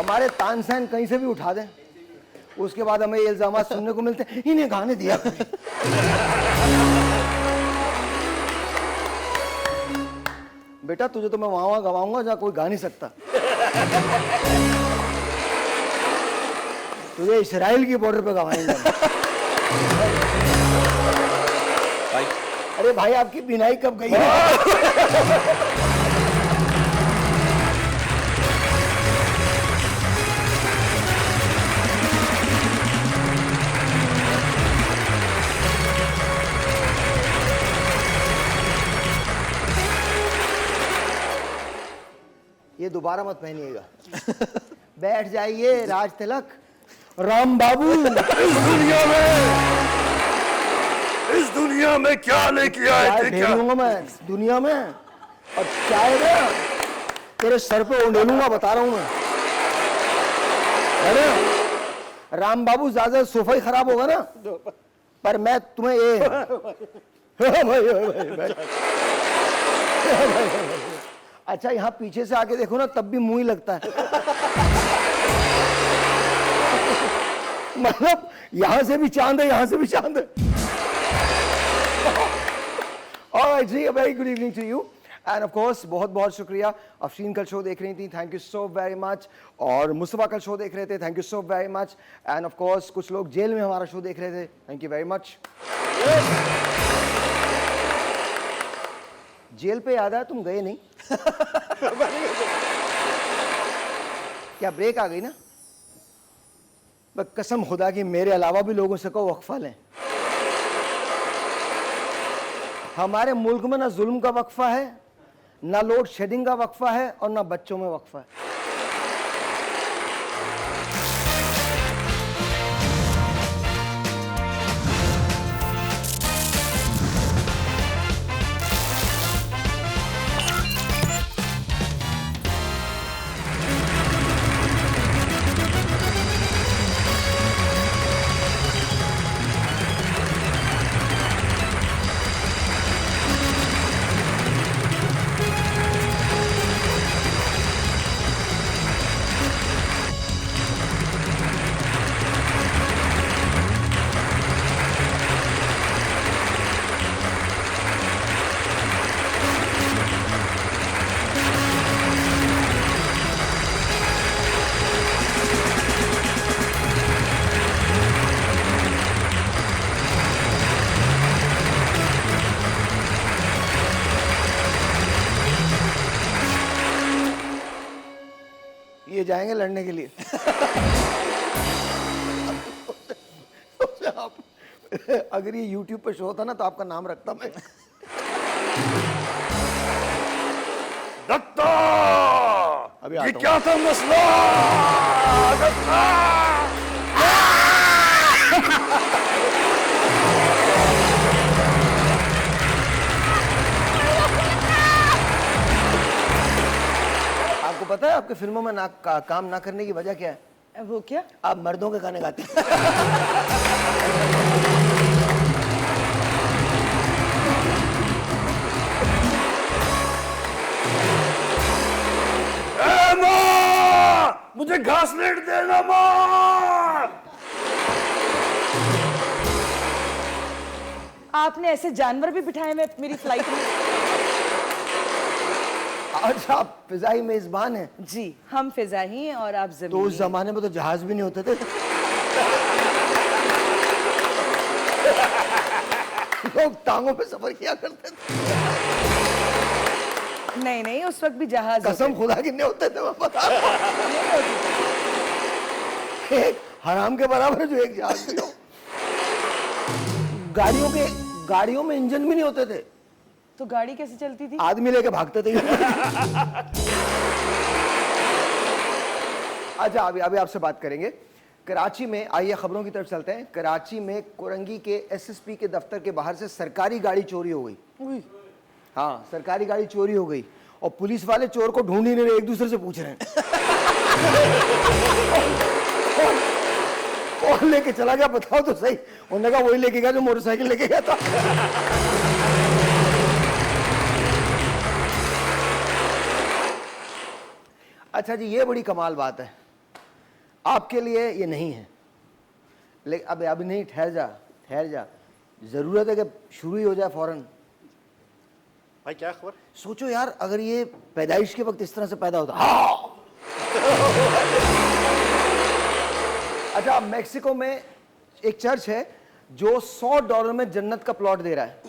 हमारे तानसेन कहीं से भी उठा दें, उसके बाद हमें ये इल्जाम सुनने को मिलते हैं इन्हें गाने दिया करें। बेटा तुझे तो मैं वहां गवाऊंगा जहां कोई गा नहीं सकता। तुझे इस्राइल की बॉर्डर पे गवाएंगे। अरे भाई आपकी बिनाई कब गई है? ये दोबारा मत पहनिएगा। बैठ जाइए राज तिलक। राम बाबू इस दुनिया में क्या लेके आए थे? क्या मैं दुनिया में और चाय ना तेरे सर पे उंडेलूंगा, बता रहा हूं मैं। अरे राम बाबू ज्यादा सोफा ही खराब होगा ना, पर मैं तुम्हें ये अच्छा यहाँ पीछे से आके देखो ना तब भी मुंह ही लगता है। मतलब यहां से भी चांद है, यहां से भी चांद है। Alright, ji, a very good evening to you. And of course, बहुत बहुत शुक्रिया। अफरीन कल शो देख रही थी, thank you so very much. और मुस्तफा कल शो देख रहे थे, thank you so very much. And of course कुछ लोग जेल में हमारा शो देख रहे थे, thank you very much. Jail पे याद आया तुम गए नहीं? क्या ब्रेक आ गई ना? बस कसम खुदा की मेरे अलावा भी लोगों से कहो वक्फा लें। हमारे मुल्क में ना जुल्म का वक्फा है, ना लोड शेडिंग का वक्फा है, और ना बच्चों में वक्फा है। ये जाएंगे लड़ने के लिए। आप अगर ये YouTube पे शो होता ना तो आपका नाम रखता मैं। दत्ता, अभी ये क्या था मसला? दत्ता आपको पता है आपके फिल्मों में काम ना करने की वजह क्या है? वो क्या? आप मर्दों के गाने गाते हैं। माँ, मुझे घास लेट देना माँ। आपने ऐसे जानवर भी बिठाए हुए मेरी फ्लाइट में? अच्छा आप फिजाई मेजबान हैं? जी, हम फिजाही हैं और आप तो जमीनी। उस जमाने में तो जहाज भी नहीं होते थे। लोग टांगों पे सफर किया करते थे। नहीं नहीं, उस वक्त भी जहाज कसम खुदा की नहीं होते थे, मैं बता रहा हूं। एक हराम के बराबर है जो एक जहाज में हो। गाड़ियों में इंजन भी नहीं होते थे, तो गाड़ी कैसे चलती थी? आदमी लेके भागते थे। अच्छा अभी आपसे बात करेंगे कराची में। आइए खबरों की तरफ चलते हैं। कराची में कोरंगी के एसएसपी के दफ्तर के बाहर से सरकारी गाड़ी चोरी हो गई। हाँ, सरकारी गाड़ी चोरी हो गई और पुलिस वाले चोर को ढूंढ ही नहीं रहे, एक दूसरे से पूछ रहे हैं। कौन लेके चला गया बताओ तो सही। उन्होंने कहा वही लेके गया जो मोटरसाइकिल लेके गया था। अच्छा जी, ये बड़ी कमाल बात है। आपके लिए ये नहीं है, लेकिन अब अभी नहीं, ठहर जा, जरूरत है कि शुरू ही हो जाए फौरन। भाई क्या खबर? सोचो यार, अगर ये पैदाइश के वक्त इस तरह से पैदा होता। हाँ। अच्छा, मेक्सिको में एक चर्च है जो $100 में जन्नत का प्लॉट दे रहा है।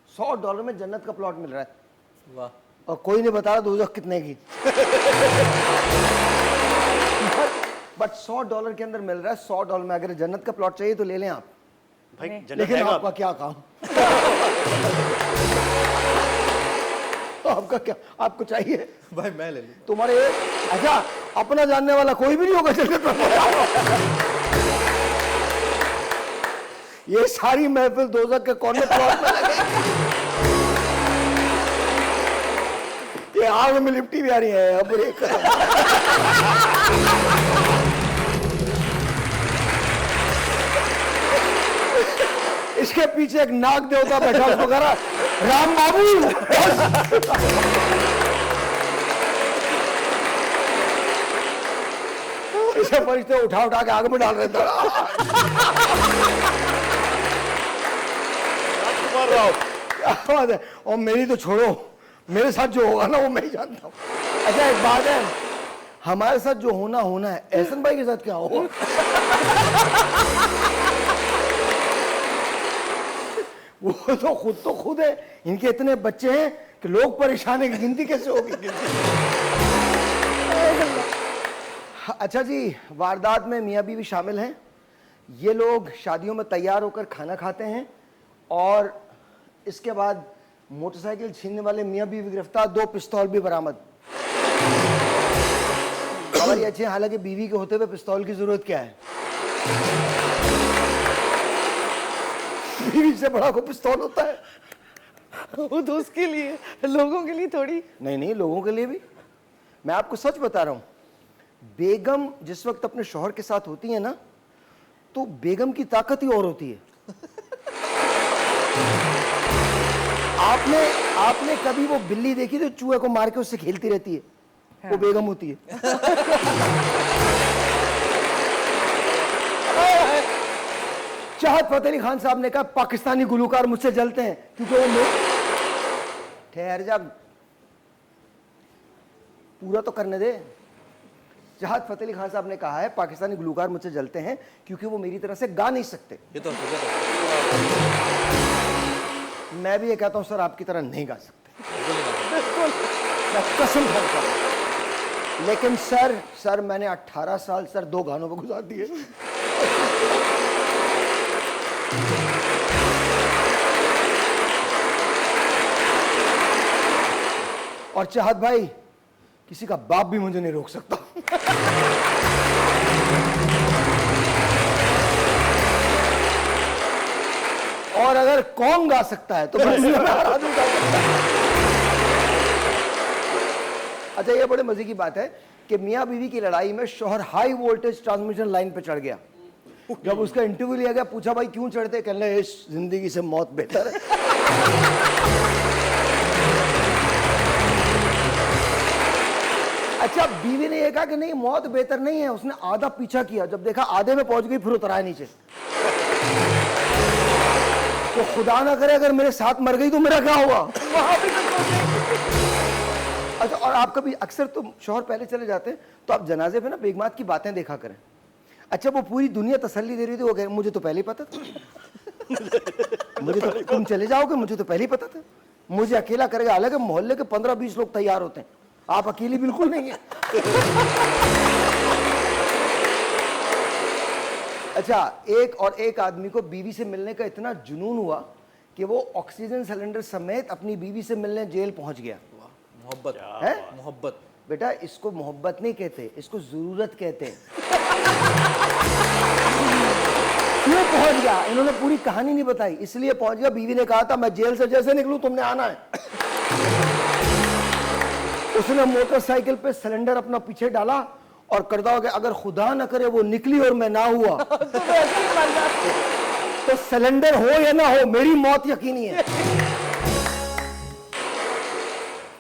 $100 में जन्नत का प्लॉट मिल रहा है। वाह। और कोई नहीं बता रहा दोज़ख कितने की। बट $100 के अंदर मिल रहा है। $100 में अगर जन्नत का प्लॉट चाहिए तो ले लें आप। भाई जन्नत लेकिन है आपका क्या काम? आपका क्या, आपको चाहिए? भाई मैं ले लूं। तुम्हारे अच्छा, अपना जानने वाला कोई भी नहीं होगा जन्नत में। ये सारी महफिल दोज़ख के कॉर्नर प्लॉट में लगे। ये आग में लिपटी भी आ रही है अब एक। इसके पीछे एक नाग देवता बैठा, उसको कह रहा राम बाबू। इसे फरिश्ते उठा उठा के आग में डाल रहे थे। मार रहा हूं। क्या बात है। और मेरी तो छोड़ो, मेरे साथ जो होगा ना वो मैं ही जानता हूँ। अच्छा एक बात है, हमारे साथ जो होना होना है, एहसन भाई के साथ क्या होगा? वो तो खुद है, इनके इतने बच्चे हैं कि लोग परेशान है कि गिनती कैसे होगी। अच्छा जी, वारदात में मियाँ बीवी शामिल हैं। ये लोग शादियों में तैयार होकर खाना खाते हैं और इसके बाद मोटरसाइकिल छीनने वाले मियाँ बीवी गिरफ्तार, 2 पिस्तौल भी बरामद। खबर ये अच्छी है, हालांकि बीवी के होते हुए पिस्तौल की जरूरत क्या है? बीवी से बड़ा को पिस्तौल होता है। वो तो उसके लिए, लोगों के लिए थोड़ी। नहीं, लोगों के लिए भी। मैं आपको सच बता रहा हूं, बेगम जिस वक्त अपने शौहर के साथ होती है ना, तो बेगम की ताकत ही और होती है। आपने कभी वो बिल्ली देखी जो चूहे को मार के उससे खेलती रहती है? हाँ। वो बेगम होती है। चाहत फतेह अली खान साहब ने कहा पाकिस्तानी गुलूकार मुझसे जलते हैं क्योंकि वो ठहर जा, पूरा तो करने दे। चाहत फतेह अली खान साहब ने कहा है पाकिस्तानी गुलूकार मुझसे जलते हैं क्योंकि वो मेरी तरह से गा नहीं सकते। ये तो मैं भी ये कहता हूं सर, आपकी तरह नहीं गा सकते, मैं कसम खाता हूं। लेकिन सर मैंने 18 साल सर 2 गानों पर गुजार दिए। और चाहत भाई, किसी का बाप भी मुझे नहीं रोक सकता। और अगर कौन गा सकता है तो बस हर आदमी गा सकता है। अच्छा, ये बड़े मजे की बात है कि मियाँ बीवी की लड़ाई में शौहर हाई वोल्टेज ट्रांसमिशन लाइन पे चढ़ गया। जब उसका इंटरव्यू लिया गया, पूछा भाई क्यों चढ़ते, कहने इस जिंदगी से मौत बेहतर है। अच्छा, बीवी ने यह कहा कि नहीं मौत बेहतर नहीं है। उसने आधा पीछा किया, जब देखा आधे में पहुंच गई फिर उतरा नीचे। तो खुदा ना करे अगर मेरे साथ मर गई तो मेरा क्या होगा? अच्छा, और आप कभी अक्सर तो शौहर पहले चले जाते हैं तो आप जनाजे पे ना बेगमात की बातें देखा करें। अच्छा, वो पूरी दुनिया तसल्ली दे रही थी, वो कहे मुझे तो पहले ही पता था। मुझे तो, तुम चले जाओगे, मुझे तो पहले ही पता था। मुझे अकेला करेगा, हालांकि मोहल्ले के 15-20 लोग तैयार होते हैं, आप अकेली बिल्कुल नहीं है। अच्छा, एक आदमी को बीवी से मिलने का इतना जुनून हुआ कि वो ऑक्सीजन सिलेंडर समेत अपनी बीवी से मिलने जेल पहुंच गया। मोहब्बत है? मोहब्बत बेटा, इसको मोहब्बत नहीं कहते, इसको जरूरत कहते हैं। क्यों पहुंच गया? इन्होंने पूरी कहानी नहीं बताई, इसलिए पहुंच गया। बीवी ने कहा था मैं जेल से जैसे निकलूं तुमने आना है। उसने मोटरसाइकिल पे सिलेंडर अपना पीछे डाला और करता हो कि अगर खुदा न करे वो निकली और मैं ना हुआ तो सिलेंडर हो या ना हो मेरी मौत यकीनी है।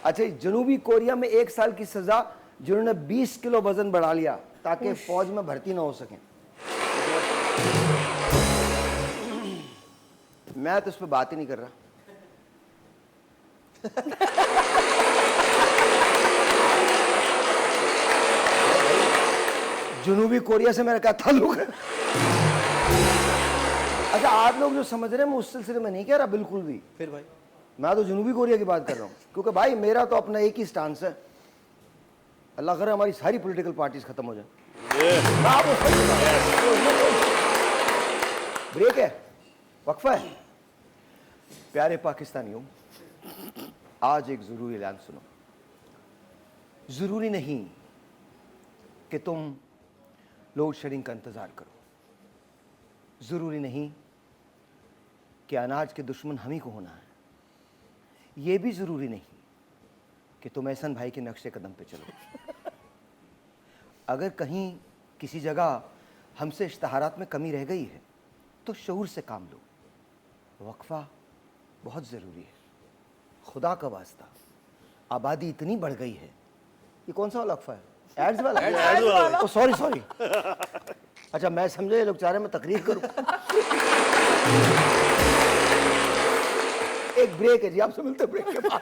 अच्छा, जनूबी कोरिया में 1 साल की सजा जिन्होंने 20 किलो वजन बढ़ा लिया ताकि फौज में भर्ती ना हो सके। मैं तो उस पर बात ही नहीं कर रहा। जनूबी कोरिया से मेरा क्या ताल्लुक है? अच्छा, आप लोग जो समझ रहे हैं मैं उस सिलसिले में नहीं कह रहा बिल्कुल भी। फिर भाई मैं तो जनूबी कोरिया की बात कर रहा हूँ, क्योंकि भाई मेरा तो अपना एक ही स्टांस है। अल्लाह करे हमारी सारी पॉलिटिकल पार्टीज खत्म हो जाए। ब्रेक है, वक्फा है। प्यारे पाकिस्तानियों, आज एक जरूरी ऐलान सुनो। जरूरी नहीं कि तुम लोड शेडिंग का इंतजार करो। जरूरी नहीं कि अनाज के दुश्मन हम ही को होना है। यह भी जरूरी नहीं कि तुम एहसन भाई के नक्शे कदम पे चलो। अगर कहीं किसी जगह हमसे इश्तहारात में कमी रह गई है तो शऊर से काम लो। वक्फा बहुत ज़रूरी है। खुदा का वास्ता, आबादी इतनी बढ़ गई है। ये कौन सा वाला वक्फा है? एड्स वाला? ओ सॉरी सॉरी। अच्छा, मैं समझे ये लोग चाह रहे मैं तकरीर करूं। एक ब्रेक है जी, आपसे मिलते ब्रेक के बाद।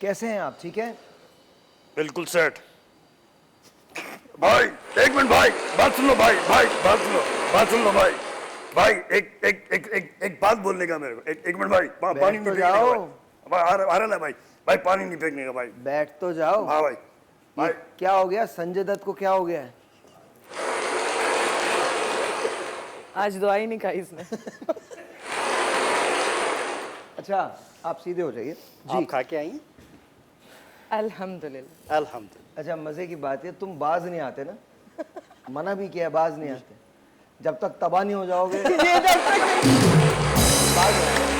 कैसे हैं आप? ठीक है? बिल्कुल सेट। भाई एक मिनट भाई, बात सुन लो भाई, बात सुन लो भाई। भाई एक बात बोलने का मेरे को। एक मिनट भाई, पानी नहीं तो फेंकने जाओ। का भाई। आ रहा ना भाई, पानी नहीं फेंकने का भाई। बैठ तो जाओ। हाँ भाई। ये क्या हो गया? संजय दत्त को क्या हो गया है? आज दवाई ही नहीं खाई इसने। अच्छा, आप सीधे हो जाइए। आप खा के आई? अल्हम्दुलिल्लाह। अल्हम्दुलिल्लाह। अच्छा, मजे की बात है तुम बाज नहीं आते ना। मना भी किया, बाज नहीं आते। जब तक तबाह नहीं हो जाओगे बाज नहीं आते।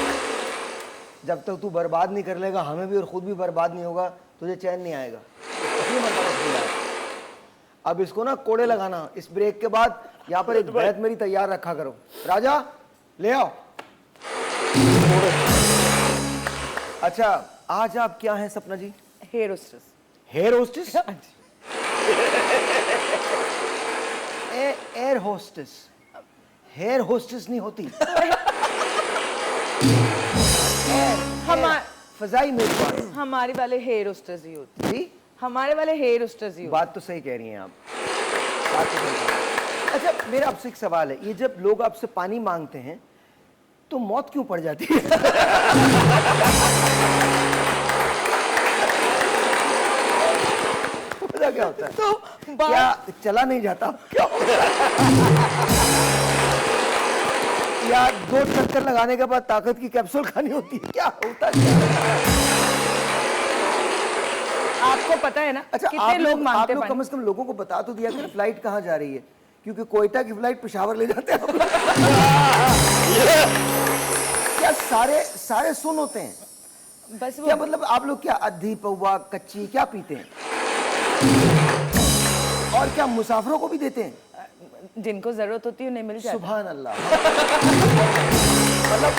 जब तक तू बर्बाद नहीं कर लेगा हमें भी और खुद भी बर्बाद नहीं होगा, तुझे चैन नहीं आएगा। इतनी मरतबा भूल जाए। अब इसको ना कोड़े लगाना। इस ब्रेक के बाद यहाँ पर एक बैत मेरी तैयार रखा करो। राजा ले आओ। अच्छा, आज आप क्या हैं Sapna ji? Hair hostess. Hair hostess? Air hostess. Hair hostess नहीं होती। फजाई मेजबान। हमारे वाले हेयर होस्टेस ही होते। जी, हमारे वाले हेयर होस्टेस ही होते। बात तो सही कह रही हैं आप। बात तो सही कह रही हैं। अच्छा, मेरा आपसे एक सवाल है। ये जब लोग आपसे पानी मांगते हैं तो मौत क्यों पड़ जाती है? पता क्या होता है? तो क्या चला नहीं जाता? क्या होता है? या 2 चक्कर लगाने के बाद ताकत की कैप्सूल खानी होती है? क्या होता है? आपको पता है ना अच्छा, कितने लोग आप मांगते लोग हैं कम से कम लोगों को बता तो दिया कि फ्लाइट कहाँ जा रही है, क्योंकि कोयटा की फ्लाइट पेशावर ले जाते हैं। क्या सारे सुन होते हैं? बस वो क्या मतलब आप लोग क्या अद्धी पौवा कच्ची क्या पीते हैं? और क्या मुसाफिरों को भी देते हैं? जिनको जरूरत होती है उन्हें मिल जाता है। सुभान अल्लाह। मतलब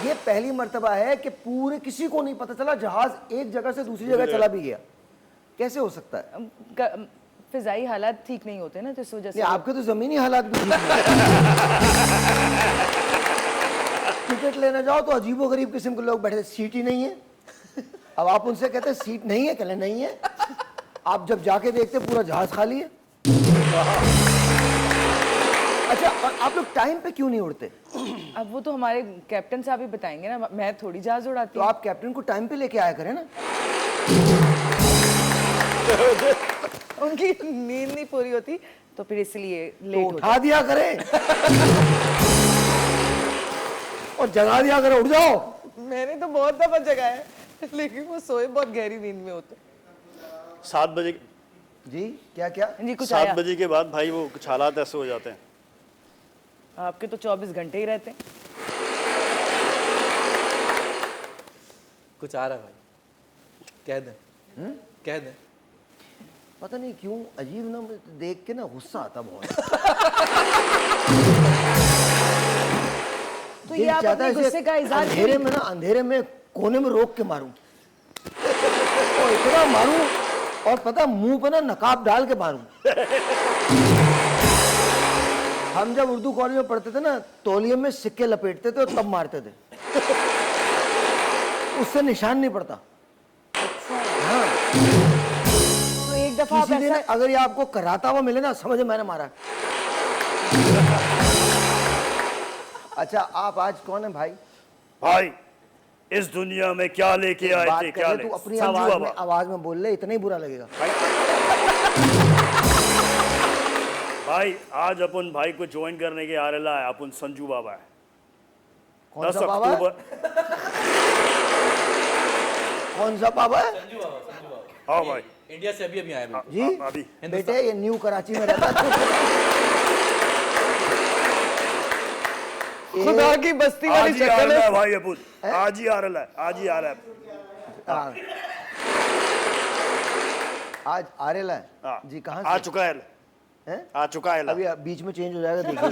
ये पहली मर्तबा है कि पूरे किसी को नहीं पता चला जहाज एक जगह से दूसरी जगह चला भी गया। कैसे हो सकता है? फिजाई हालात ठीक नहीं होते ना, तो इस वजह से। आपके तो जमीनी हालात भी ठीक नहीं। टिकट लेने जाओ तो अजीबोगरीब किस्म के लोग बैठे, सीट ही नहीं है। अब आप उनसे कहते हैं सीट नहीं है, कहले नहीं है। आप जब जाके देखते पूरा जहाज खाली है। अच्छा, और आप लोग टाइम पे क्यों नहीं उड़ते? अब वो तो हमारे कैप्टन साहब ही बताएंगे ना, मैं थोड़ी जहाज उड़ाती तो हूँ। आप कैप्टन को टाइम पे लेके आया करें ना। उनकी नींद नहीं पूरी होती तो फिर इसलिए तो लेट हो उठा दिया करें। और जगा दिया करो, उठ जाओ। मैंने तो बहुत दफा जगाया है, लेकिन वो सोए बहुत गहरी नींद में होते। 7 बजे जी क्या क्या? जी कुछ 7 आया? बजे के बाद भाई वो कुछ हालात ऐसे हो जाते हैं। आपके तो 24 घंटे ही रहते हैं। कुछ आ रहा है भाई, कह दे। कह दे। पता नहीं क्यों अजीब ना, मुझे देख के ना गुस्सा आता बहुत। तो दिल ये आप चाहता अपने है इसे गुस्से का इजहार अंधेरे में ना, अंधेरे में कोने में रोक के मारूं और इतना मारूं, और पता मुंह पे ना नकाब डाल के मारूं। हम जब उर्दू कॉलेज में पढ़ते थे ना, तौलिए में सिक्के लपेटते थे और तब मारते थे, उससे निशान नहीं पड़ता। हाँ, तो एक दफा आप किसी दिन ऐसा अगर ये आपको कराता हुआ मिले ना, समझे मैंने मारा। अच्छा, आप आज कौन है भाई? भाई इस दुनिया में क्या लेके आए बात थे, कर क्या रहे, ले तू अपनी संजू बाबा। आवाज में बोल ले, इतना ही बुरा लगेगा। भाई आज अपन भाई को ज्वाइन करने के आ रहा है, अपन संजू बाबा है। कौन 10 सा बाबा है? अक्टूबर। कौन सा बाबा है? हाँ भाई, इंडिया से अभी अभी आया मैं। जी अभी बेटे, ये न्यू कराची में रहता है। खुदा की बस्ती वाली आज ही आ शक्ल रहा है। है भाई अपन, आज ही आ रहा है, आज ही आ रहा है। हाँ। आज आरेला है हाँ, जी, कहाँ आ से चुका है, हैं? आ चुका है। अभी बीच में चेंज हो जाएगा, देखिए।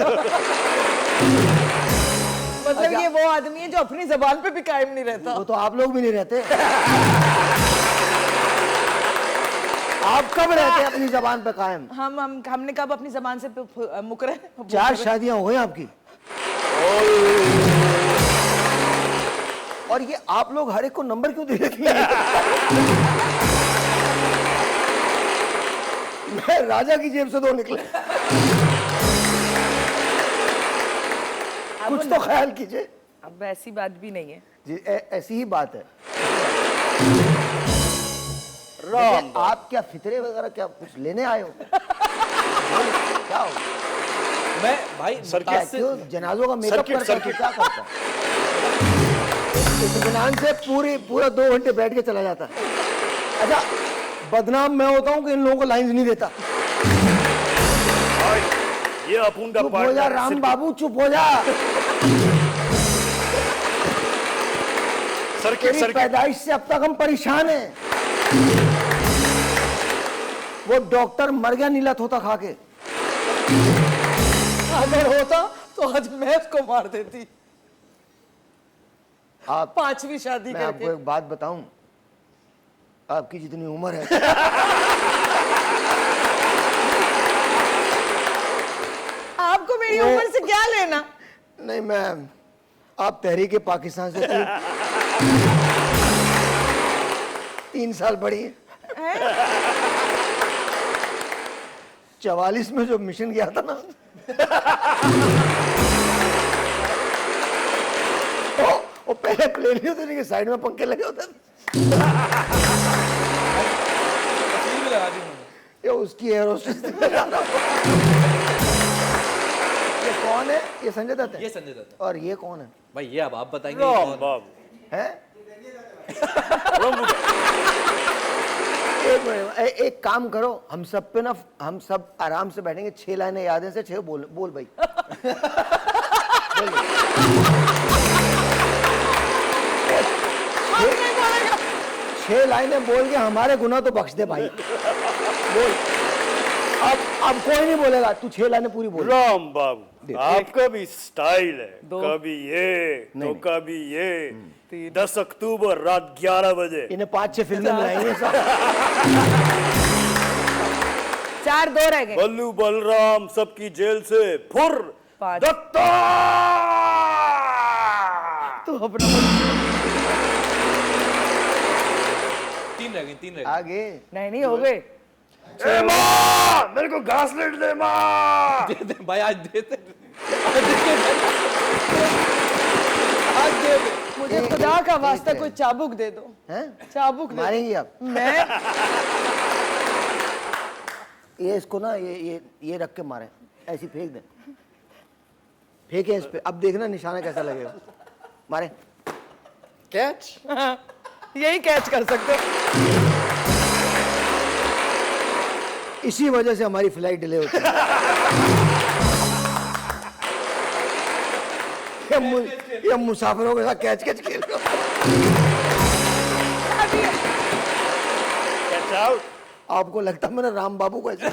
मतलब ये वो आदमी है जो अपनी जबान पे भी कायम नहीं रहता। वो तो आप लोग भी नहीं रहते। आप कब रहते हैं अपनी जबान पे कायम? हमने कब अपनी जबान से मुकरे? 4 शादियां हो गई आपकी, और ये आप लोग हर एक को नंबर क्यों दे देती हैं? मैं राजा की जेब से 2 निकले। कुछ तो ख्याल कीजिए अब ऐसी बात भी नहीं है जी। ऐसी ही बात है। राम देखिए, आप क्या फितरे वगैरह क्या कुछ लेने आए हो? क्या हो? मैं भाई क्या क्यों जनाजों का मेकअप सर्किट, करता है, क्या करता है? इत्मीनान से पूरा 2 घंटे बैठ के चला जाता है। अच्छा, बदनाम मैं होता हूँ कि इन लोगों को लाइंस नहीं देता। भाई, ये अपन का चुप हो जा पार्टनर है, राम सिर्फ बाबू, चुप हो जा। सर्किट तेरी पैदाइश से अब तक हम परेशान हैं। वो डॉक्टर मर गया नीला तोता खा के। अगर होता तो आज मैं उसको मार देती। आप 5वीं शादी मैं आपको करके। एक बात बताऊं, आपकी जितनी उम्र है आपको मेरी उम्र से क्या लेना? नहीं, मैं आप तहरीक पाकिस्तान से 3 साल बड़ी हैं। 44 में जो मिशन गया था ना, वो पहले प्लेन नहीं होते थे, साइड में पंखे लगे होते थे। तस्वीर भी लगा दी उन्होंने। ये उसकी एयर होस्टेस थी। ये कौन है? ये संजय दत्त है। ये संजय दत्त है। और ये कौन है? भाई ये अब आप बताएंगे राम कौन है? बाबू। हैं? राम बाबू। एक मिनट, एक काम करो, हम सब पे ना, हम सब आराम से बैठेंगे। 6 लाइनें याद है से 6 बोल भाई। बोल भाई। 6 लाइनें बोल के हमारे गुनाह तो बख्श दे भाई। बोल। अब कोई नहीं बोलेगा, तू 6 लाइनें पूरी बोल। राम बाबू, आपका भी स्टाइल है, दो। कभी ये तो नहीं। कभी ये। 10 अक्टूबर रात 11 बजे। इन्हें 5-6 फिल्में मिलाएंगे सब। 4-2 रह गए। बल्लू बलराम सबकी जेल से फुर 5। दत्ता। तू अपना 3 रह गए, 3 रह गए। आगे नहीं हो गए। ए माँ, मेरे को घासलेट दे माँ। दे दे भाई, आज दे दे। आज दे दे। मुझे एक- खुदा का एक- वास्ता एक- कोई चाबुक दे दो। हैं? चाबुक दे दो। मारेंगी आप? मैं ये इसको ना, ये रख के मारे, ऐसी फेंक दे। फेंके इस पे, अब देखना निशाना कैसा लगेगा। मारे। कैच। यही कैच कर सकते हो। इसी वजह से हमारी फ्लाइट डिले होती है। ये मुसाफिरों के साथ कैच कैच खेल रहे हो। Catch out. आपको लगता मैंने राम बाबू को ऐसे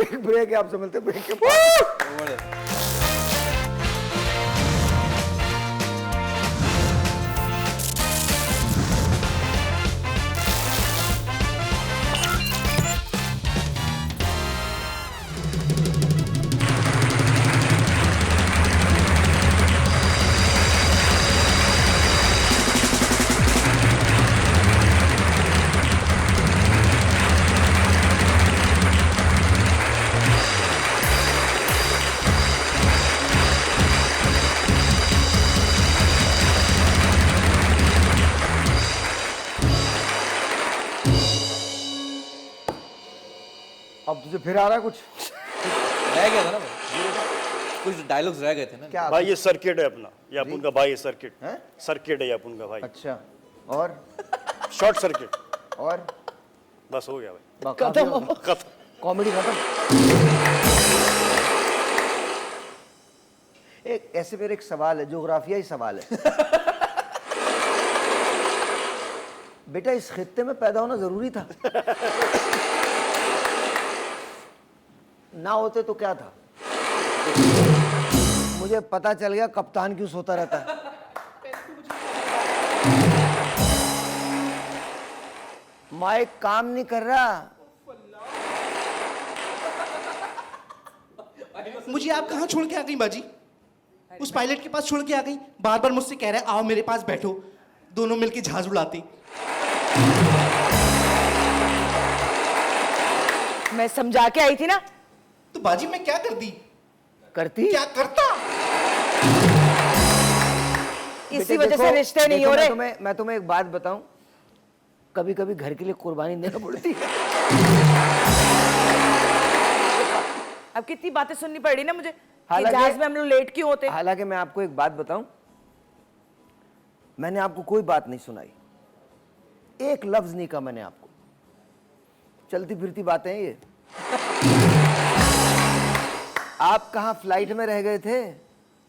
एक ब्रेक है, आप समझते ब्रेक के बाद अब तुझे फिर आ रहा है कुछ? रह गया था ना भाई, कुछ डायलॉग्स रह गए थे ना। क्या? भाई ये सर्किट है अपना, ये अपन का भाई, ये सर्किट हैं? सर्किट है ये अपन का भाई, अच्छा, और शॉर्ट सर्किट। और बस हो गया भाई, खत्म, खत्म। कॉमेडी खत्म। एक ऐसे फिर एक सवाल है, जोग्राफियाई सवाल है। बेटा इस खित्ते में पैदा होना जरूरी था? ना होते तो क्या था? मुझे पता चल गया कप्तान क्यों सोता रहता है। माइक काम नहीं कर रहा। मुझे आप कहाँ छोड़ के आ गई बाजी? उस पायलट के पास छोड़ के आ गई। बार बार मुझसे कह रहा है आओ मेरे पास बैठो, दोनों मिलके जहाज उड़ाते। मैं समझा के आई थी ना। तो बाजी मैं क्या करती? करती? क्या करता? इसी बेटे वजह से देखो- रिश्ते नहीं देखो, हो रहे। मैं तुम्हें एक बात बताऊं, कभी कभी घर के लिए कुर्बानी देना पड़ती है। अब कितनी बातें सुननी पड़ रही ना मुझे कि हालांकि- जहाज में हम लोग लेट क्यों होते। हालांकि मैं आपको एक बात बताऊं, मैंने आपको कोई बात नहीं सुनाई, एक लफ्ज नहीं कहा मैंने आपको। चलती फिरती बातें हैं ये। आप कहाँ फ्लाइट में रह गए थे?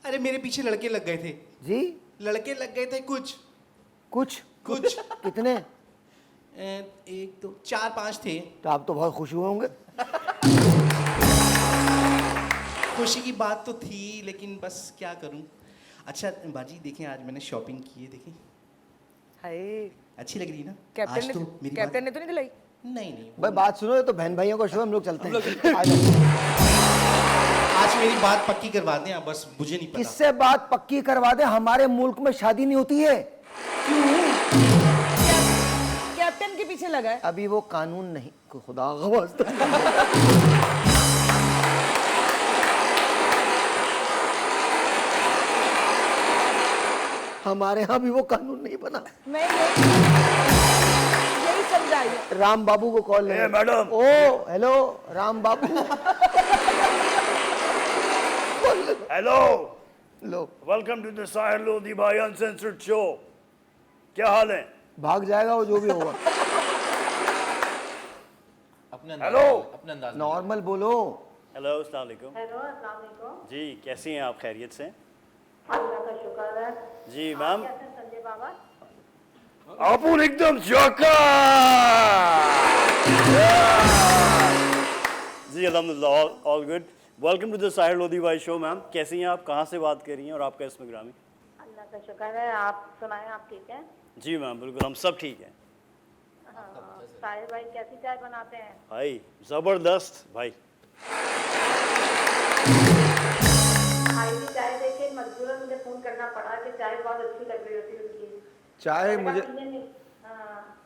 अरे मेरे पीछे लड़के लग गए थे जी? लड़के लग गए थे कुछ कुछ? कुछ कितने? एक दो चार पांच थे। तो आप तो बहुत खुश हुए होंगे। खुशी की बात तो थी लेकिन बस क्या करूं। अच्छा बाजी देखें आज मैंने शॉपिंग की है, देखें हाय, अच्छी लग रही है ना? कैप्टन आज ने तो मेरी कैप्टन ने तो नहीं दिलाई। नहीं नहीं भाई बात सुनो, ये तो बहन भाइयों का शो, हम लोग चलते हैं। आ जाओ। आज मेरी बात पक्की करवा दें आप, बस मुझे नहीं पता। किससे बात पक्की करवा दे? हमारे मुल्क में शादी नहीं होती है। कैप्टन के पीछे लगा है। अभी वो कानून नहीं, खुदा का वास्ता। हमारे यहाँ भी वो कानून नहीं बना। मैं यही समझाई। राम बाबू को कॉल ए, madam. Oh hello Ram Babu. Hello, लो, welcome to the Sahir Lodhi Bhai uncensored show. क्या हाल है? भाग जाएगा वो जो भी होगा। अपने हेलो। अपने अंदाज में। नॉर्मल बोलो। हेलो, अस्सलाम वालेकुम। हेलो अस्सलाम वालेकुम। जी कैसी हैं आप, खैरियत से? अल्लाह का शुक्र है। जी मैम। कैसे हैं संजय बाबा? अपुन एकदम चौका। जी अल्हम्दुलिल्लाह, all good. Welcome to the Sahir Lodhi Bhai show. Ma'am कैसी हैं आप, कहाँ से बात कर रही हैं और आपका इसमें ग्रामी? अल्लाह का शुक्र है। आप सुनाएं, आप ठीक हैं? जी मैम बिल्कुल, हम सब ठीक हैं। हाँ, साहिर भाई कैसी चाय बनाते हैं? भाई ज़बरदस्त भाई। आई भी चाय देके मजबूरन मुझे फोन करना पड़ा कि चाय बहुत अच्छी लग रही होती है उनकी। चाय मैंने मुझे कहा, पीने नहीं। हाँ,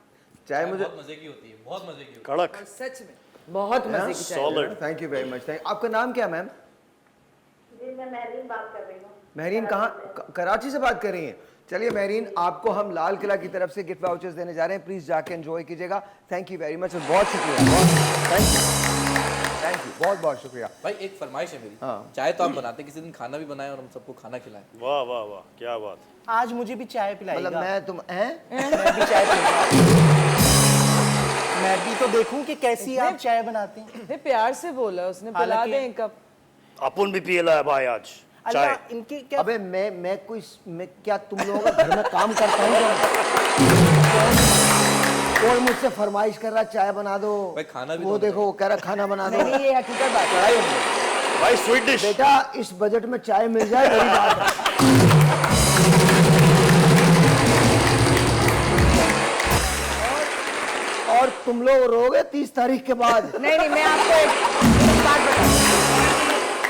चाय मुझे बहुत मजे की होती है, बहुत मजे की होती कड़क, सच में बहुत मजे की चाय। Solid. Thank you very much. Thank. आपका नाम क्या मैम? जी मैं महरीन बात कर रही हूँ। महरीन कहाँ? कराची से बात कर रही हैं? चलिए महरीन, आपको हम लाल किला की तरफ से गिफ्ट वाउचर्स देने जा रहे हैं, प्लीज जाके एंजॉय कीजिएगा। थैंक यू वेरी मच, बहुत शुक्रिया। Thank you. थैंक यू, बहुत बहुत शुक्रिया। भाई एक फरमाइश है मेरी, हाँ। चाय तो आप बनाते हैं, किसी दिन खाना भी बनाएं और हम सबको खाना खिलाएं। वाह वाह वाह, क्या बात। आज मुझे भी चाय पिलाइएगा। मतलब मैं तुम हैं? मैं भी चाय पीऊंगा। मैं भी तो देखूं कि कैसी आप चाय बनाते हैं। इतने प्यार से बोला उसने, पिला हालांकि- दे एक कप। अपन भी पियला है भाई आज चाय। अल्लाह इनके क्या अबे मैं क्या तुम लोगों का घर में काम करता हूँ क्या? कौन मुझसे फरमाइश कर रहा चाय बना दो? भाई खाना भी वो तो देखो वो कह रहा खाना बना दो। नहीं ये हकीकत बात है। भाई स्वीट डिश। बेटा इस बजट में चाय मिल जाए बड़ी बात है। और तुम लोग रोगे 30 तारीख के बाद। नहीं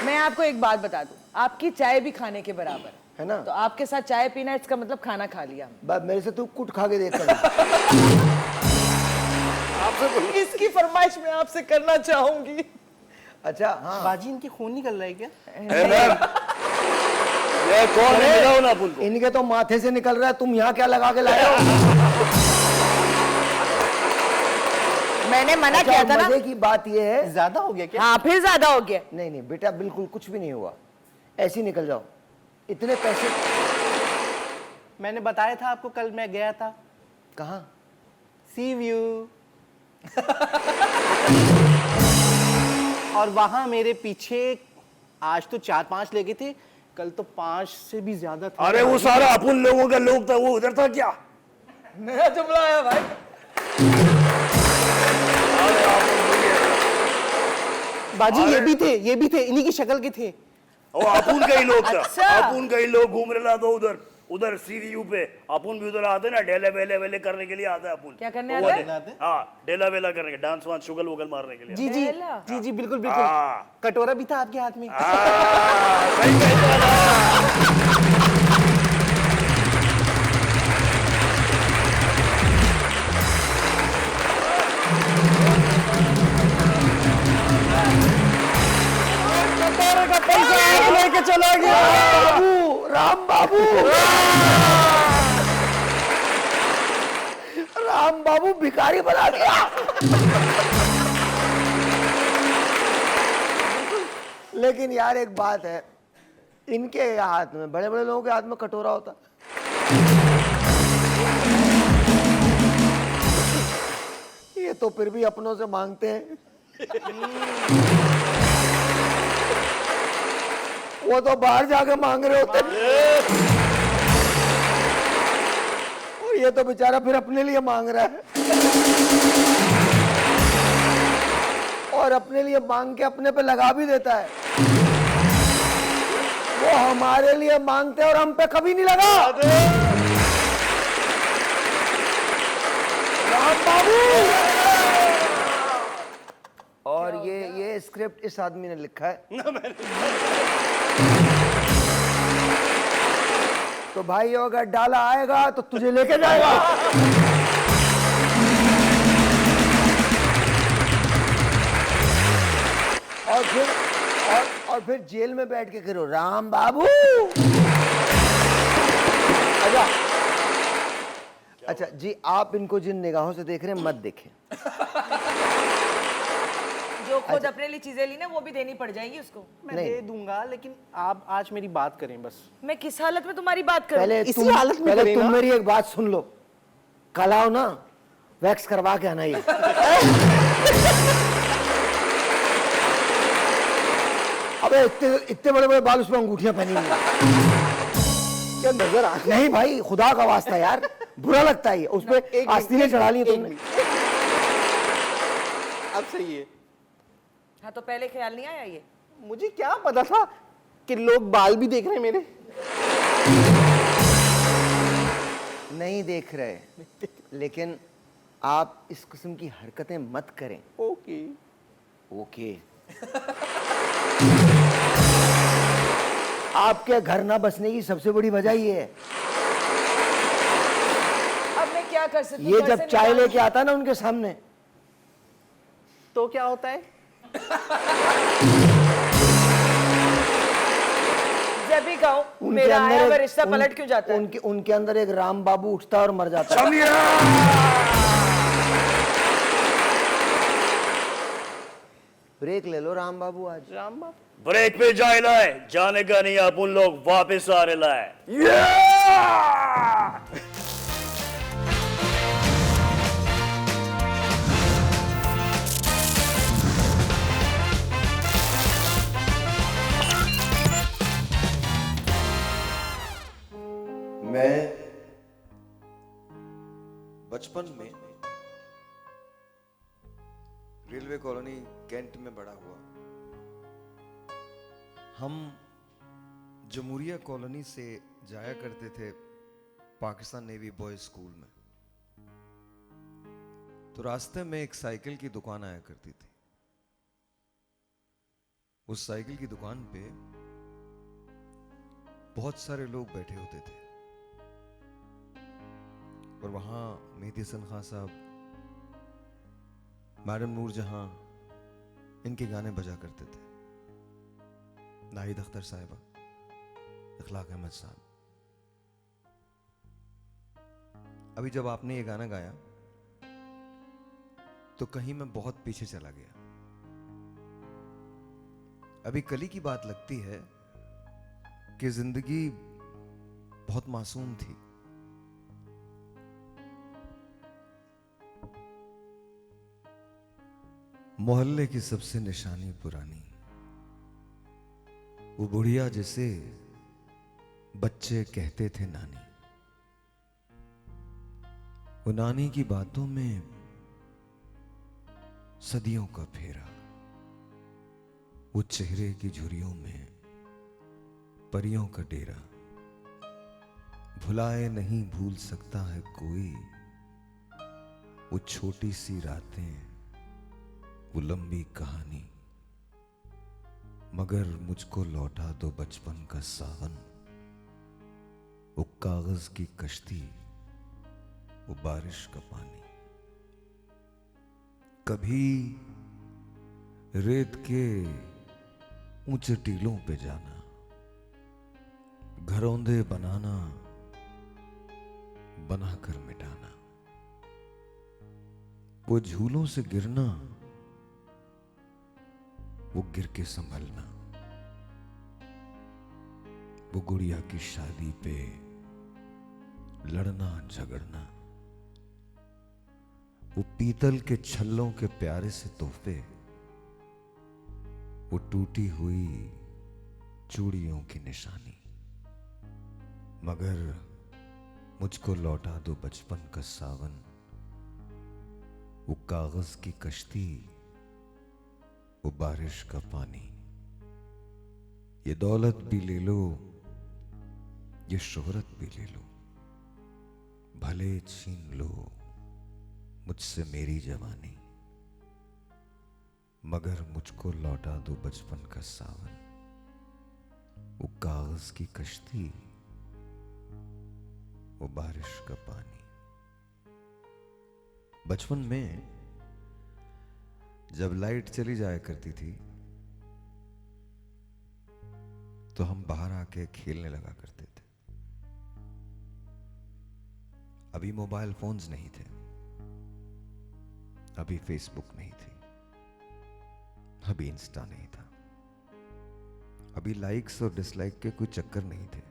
मैं आपको एक बात बता दूं, आपकी चाय भी खाने के बराबर है ना? तो आपके साथ चाय पीना इसका मतलब खाना खा लिया। बस मेरे से तू कुट खा के देख कर। इसकी फरमाइश मैं आपसे करना चाहूंगी। अच्छा हाँ, बाजी इनके खून निकल रहा है क्या? ये कौन है? मिलाओ ना अपन को। इनके तो माथे से निकल रहा है, तुम यहाँ क्या लगा के लाए हो? मैंने मना अच्छा, किया था ना। मजे की बात ये है। ज्यादा हो गया क्या? हाँ फिर ज्यादा हो गया। नहीं नहीं बेटा बिल्कुल कुछ भी नहीं हुआ, ऐसे ही निकल जाओ। इतने पैसे मैंने बताया था आपको, कल मैं गया था कहाँ? सी व्यू। और वहां मेरे पीछे आज तो 4-5 लेके थे, कल तो 5 से भी ज्यादा थे। अरे वो सारा अपन लोगों का लोग था, वो उधर था क्या? नया जुमला आया भाई। बाजी ये भी थे, इन्हीं की शक्ल के थे। वो अपन का ही लोग था। अच्छा। अपन का ही लोग घूम रहा था उधर सीवीयू पे। अपन भी उधर आते ना, डेला वेले वेले करने के लिए आता है अपन। क्या करने वो आता है? वाले। हाँ, डेला वेला करने के, डांस वांस शुगल वुगल मारने के लिए। जी बेला। जी बिल्कुल हाँ। कटोरा भी था आपके हाथ में। सही कहता ना। लेके चला गया राम बाबू। राम बाबू भिखारी बना दिया। लेकिन यार एक बात है, इनके हाथ में, बड़े बड़े लोगों के हाथ में कटोरा होता। ये तो फिर भी अपनों से मांगते हैं। वो तो बाहर जाके मांग रहे होते हैं। और ये तो बेचारा फिर अपने लिए मांग रहा है। और अपने लिए मांग के अपने पे लगा भी देता है। वो हमारे लिए मांगते हैं और हम पे कभी नहीं लगा। राम बाबू। और ये स्क्रिप्ट इस आदमी ने लिखा है। तो भाई अगर डाला आएगा तो तुझे लेके जाएगा। और फिर जेल में बैठ के करो राम बाबू। अच्छा जी, आप इनको जिन निगाहों से देख रहे हैं मत देखें। जो खुद अपने लिए चीजें ली ना वो भी देनी पड़ जाएगी उसको। मैं नहीं। दे दूंगा, लेकिन आप आज मेरी बात करें बस। मैं किस हालत में तुम्हारी बात करूं? इसी हालत में पहले करें तुम ना। मेरी एक बात सुन लो। कल आओ ना, वैक्स करवा के आना। ये अबे इतने बड़े बड़े बाल, उसमें अंगूठियां पहनी हुई हैं। क्या नजर आ? नहीं भाई खुदा का वास्ता यार, बुरा लगता है। उसपे आस्तीनें चढ़ा ली तुमने। अब सही है। हाँ तो पहले ख्याल नहीं आया ये? मुझे क्या पता था कि लोग बाल भी देख रहे हैं मेरे। नहीं देख रहे, लेकिन आप इस किस्म की हरकतें मत करें। ओके। ओके। आपके घर ना बसने की सबसे बड़ी वजह ये है। अब मैं क्या कर सकती हूँ? ये घर जब से चाय निकाल- लेके आता ना उनके सामने, तो क्या होता है? जब भी कहूँ उनके मेरा आया अंदर हुआ एक- रिश्ता पलट क्यों जाता है? उनके अंदर एक राम बाबू उठता है और मर जाता है। ब्रेक ले लो राम बाबू आज। राम बाबू ब्रेक पे जाए लाए, जाने का नहीं अपन लोग वापस आ रहे लाए। मैं बचपन में रेलवे कॉलोनी कैंट में बड़ा हुआ। हम जमहूरिया कॉलोनी से जाया करते थे पाकिस्तान नेवी बॉयज स्कूल में। तो रास्ते में एक साइकिल की दुकान आया करती थी। उस साइकिल की दुकान पे बहुत सारे लोग बैठे होते थे और वहां मेहदी हसन खान साहब, मैडम नूरजहां, इनके गाने बजा करते थे। नाहिद अख्तर साहिबा, इखलाक अहमद साहब। अभी जब आपने ये गाना गाया तो कहीं मैं बहुत पीछे चला गया। अभी कल ही की बात लगती है कि जिंदगी बहुत मासूम थी। मोहल्ले की सबसे निशानी पुरानी, वो बुढ़िया जिसे बच्चे कहते थे नानी। वो नानी की बातों में सदियों का फेरा, वो चेहरे की झुर्रियों में परियों का डेरा। भुलाए नहीं भूल सकता है कोई, वो छोटी सी रातें, वो लंबी कहानी। मगर मुझको लौटा दो बचपन का सावन, वो कागज की कश्ती, वो बारिश का पानी। कभी रेत के ऊंचे टीलों पे जाना, घरौंदे बनाना, बनाकर मिटाना। वो झूलों से गिरना, वो गिर के संभलना। वो गुड़िया की शादी पे लड़ना झगड़ना। वो पीतल के छल्लों के प्यारे से तोहफे, वो टूटी हुई चूड़ियों की निशानी। मगर मुझको लौटा दो बचपन का सावन, वो कागज की कश्ती, वो बारिश का पानी। ये दौलत भी ले लो, ये शोहरत भी ले लो, भले छीन लो मुझसे मेरी जवानी। मगर मुझको लौटा दो बचपन का सावन, वो कागज की कश्ती, वो बारिश का पानी। बचपन में जब लाइट चली जाया करती थी तो हम बाहर आके खेलने लगा करते थे। अभी मोबाइल फोन्स नहीं थे, अभी फेसबुक नहीं थी, अभी इंस्टा नहीं था, अभी लाइक्स और डिसलाइक के कोई चक्कर नहीं थे,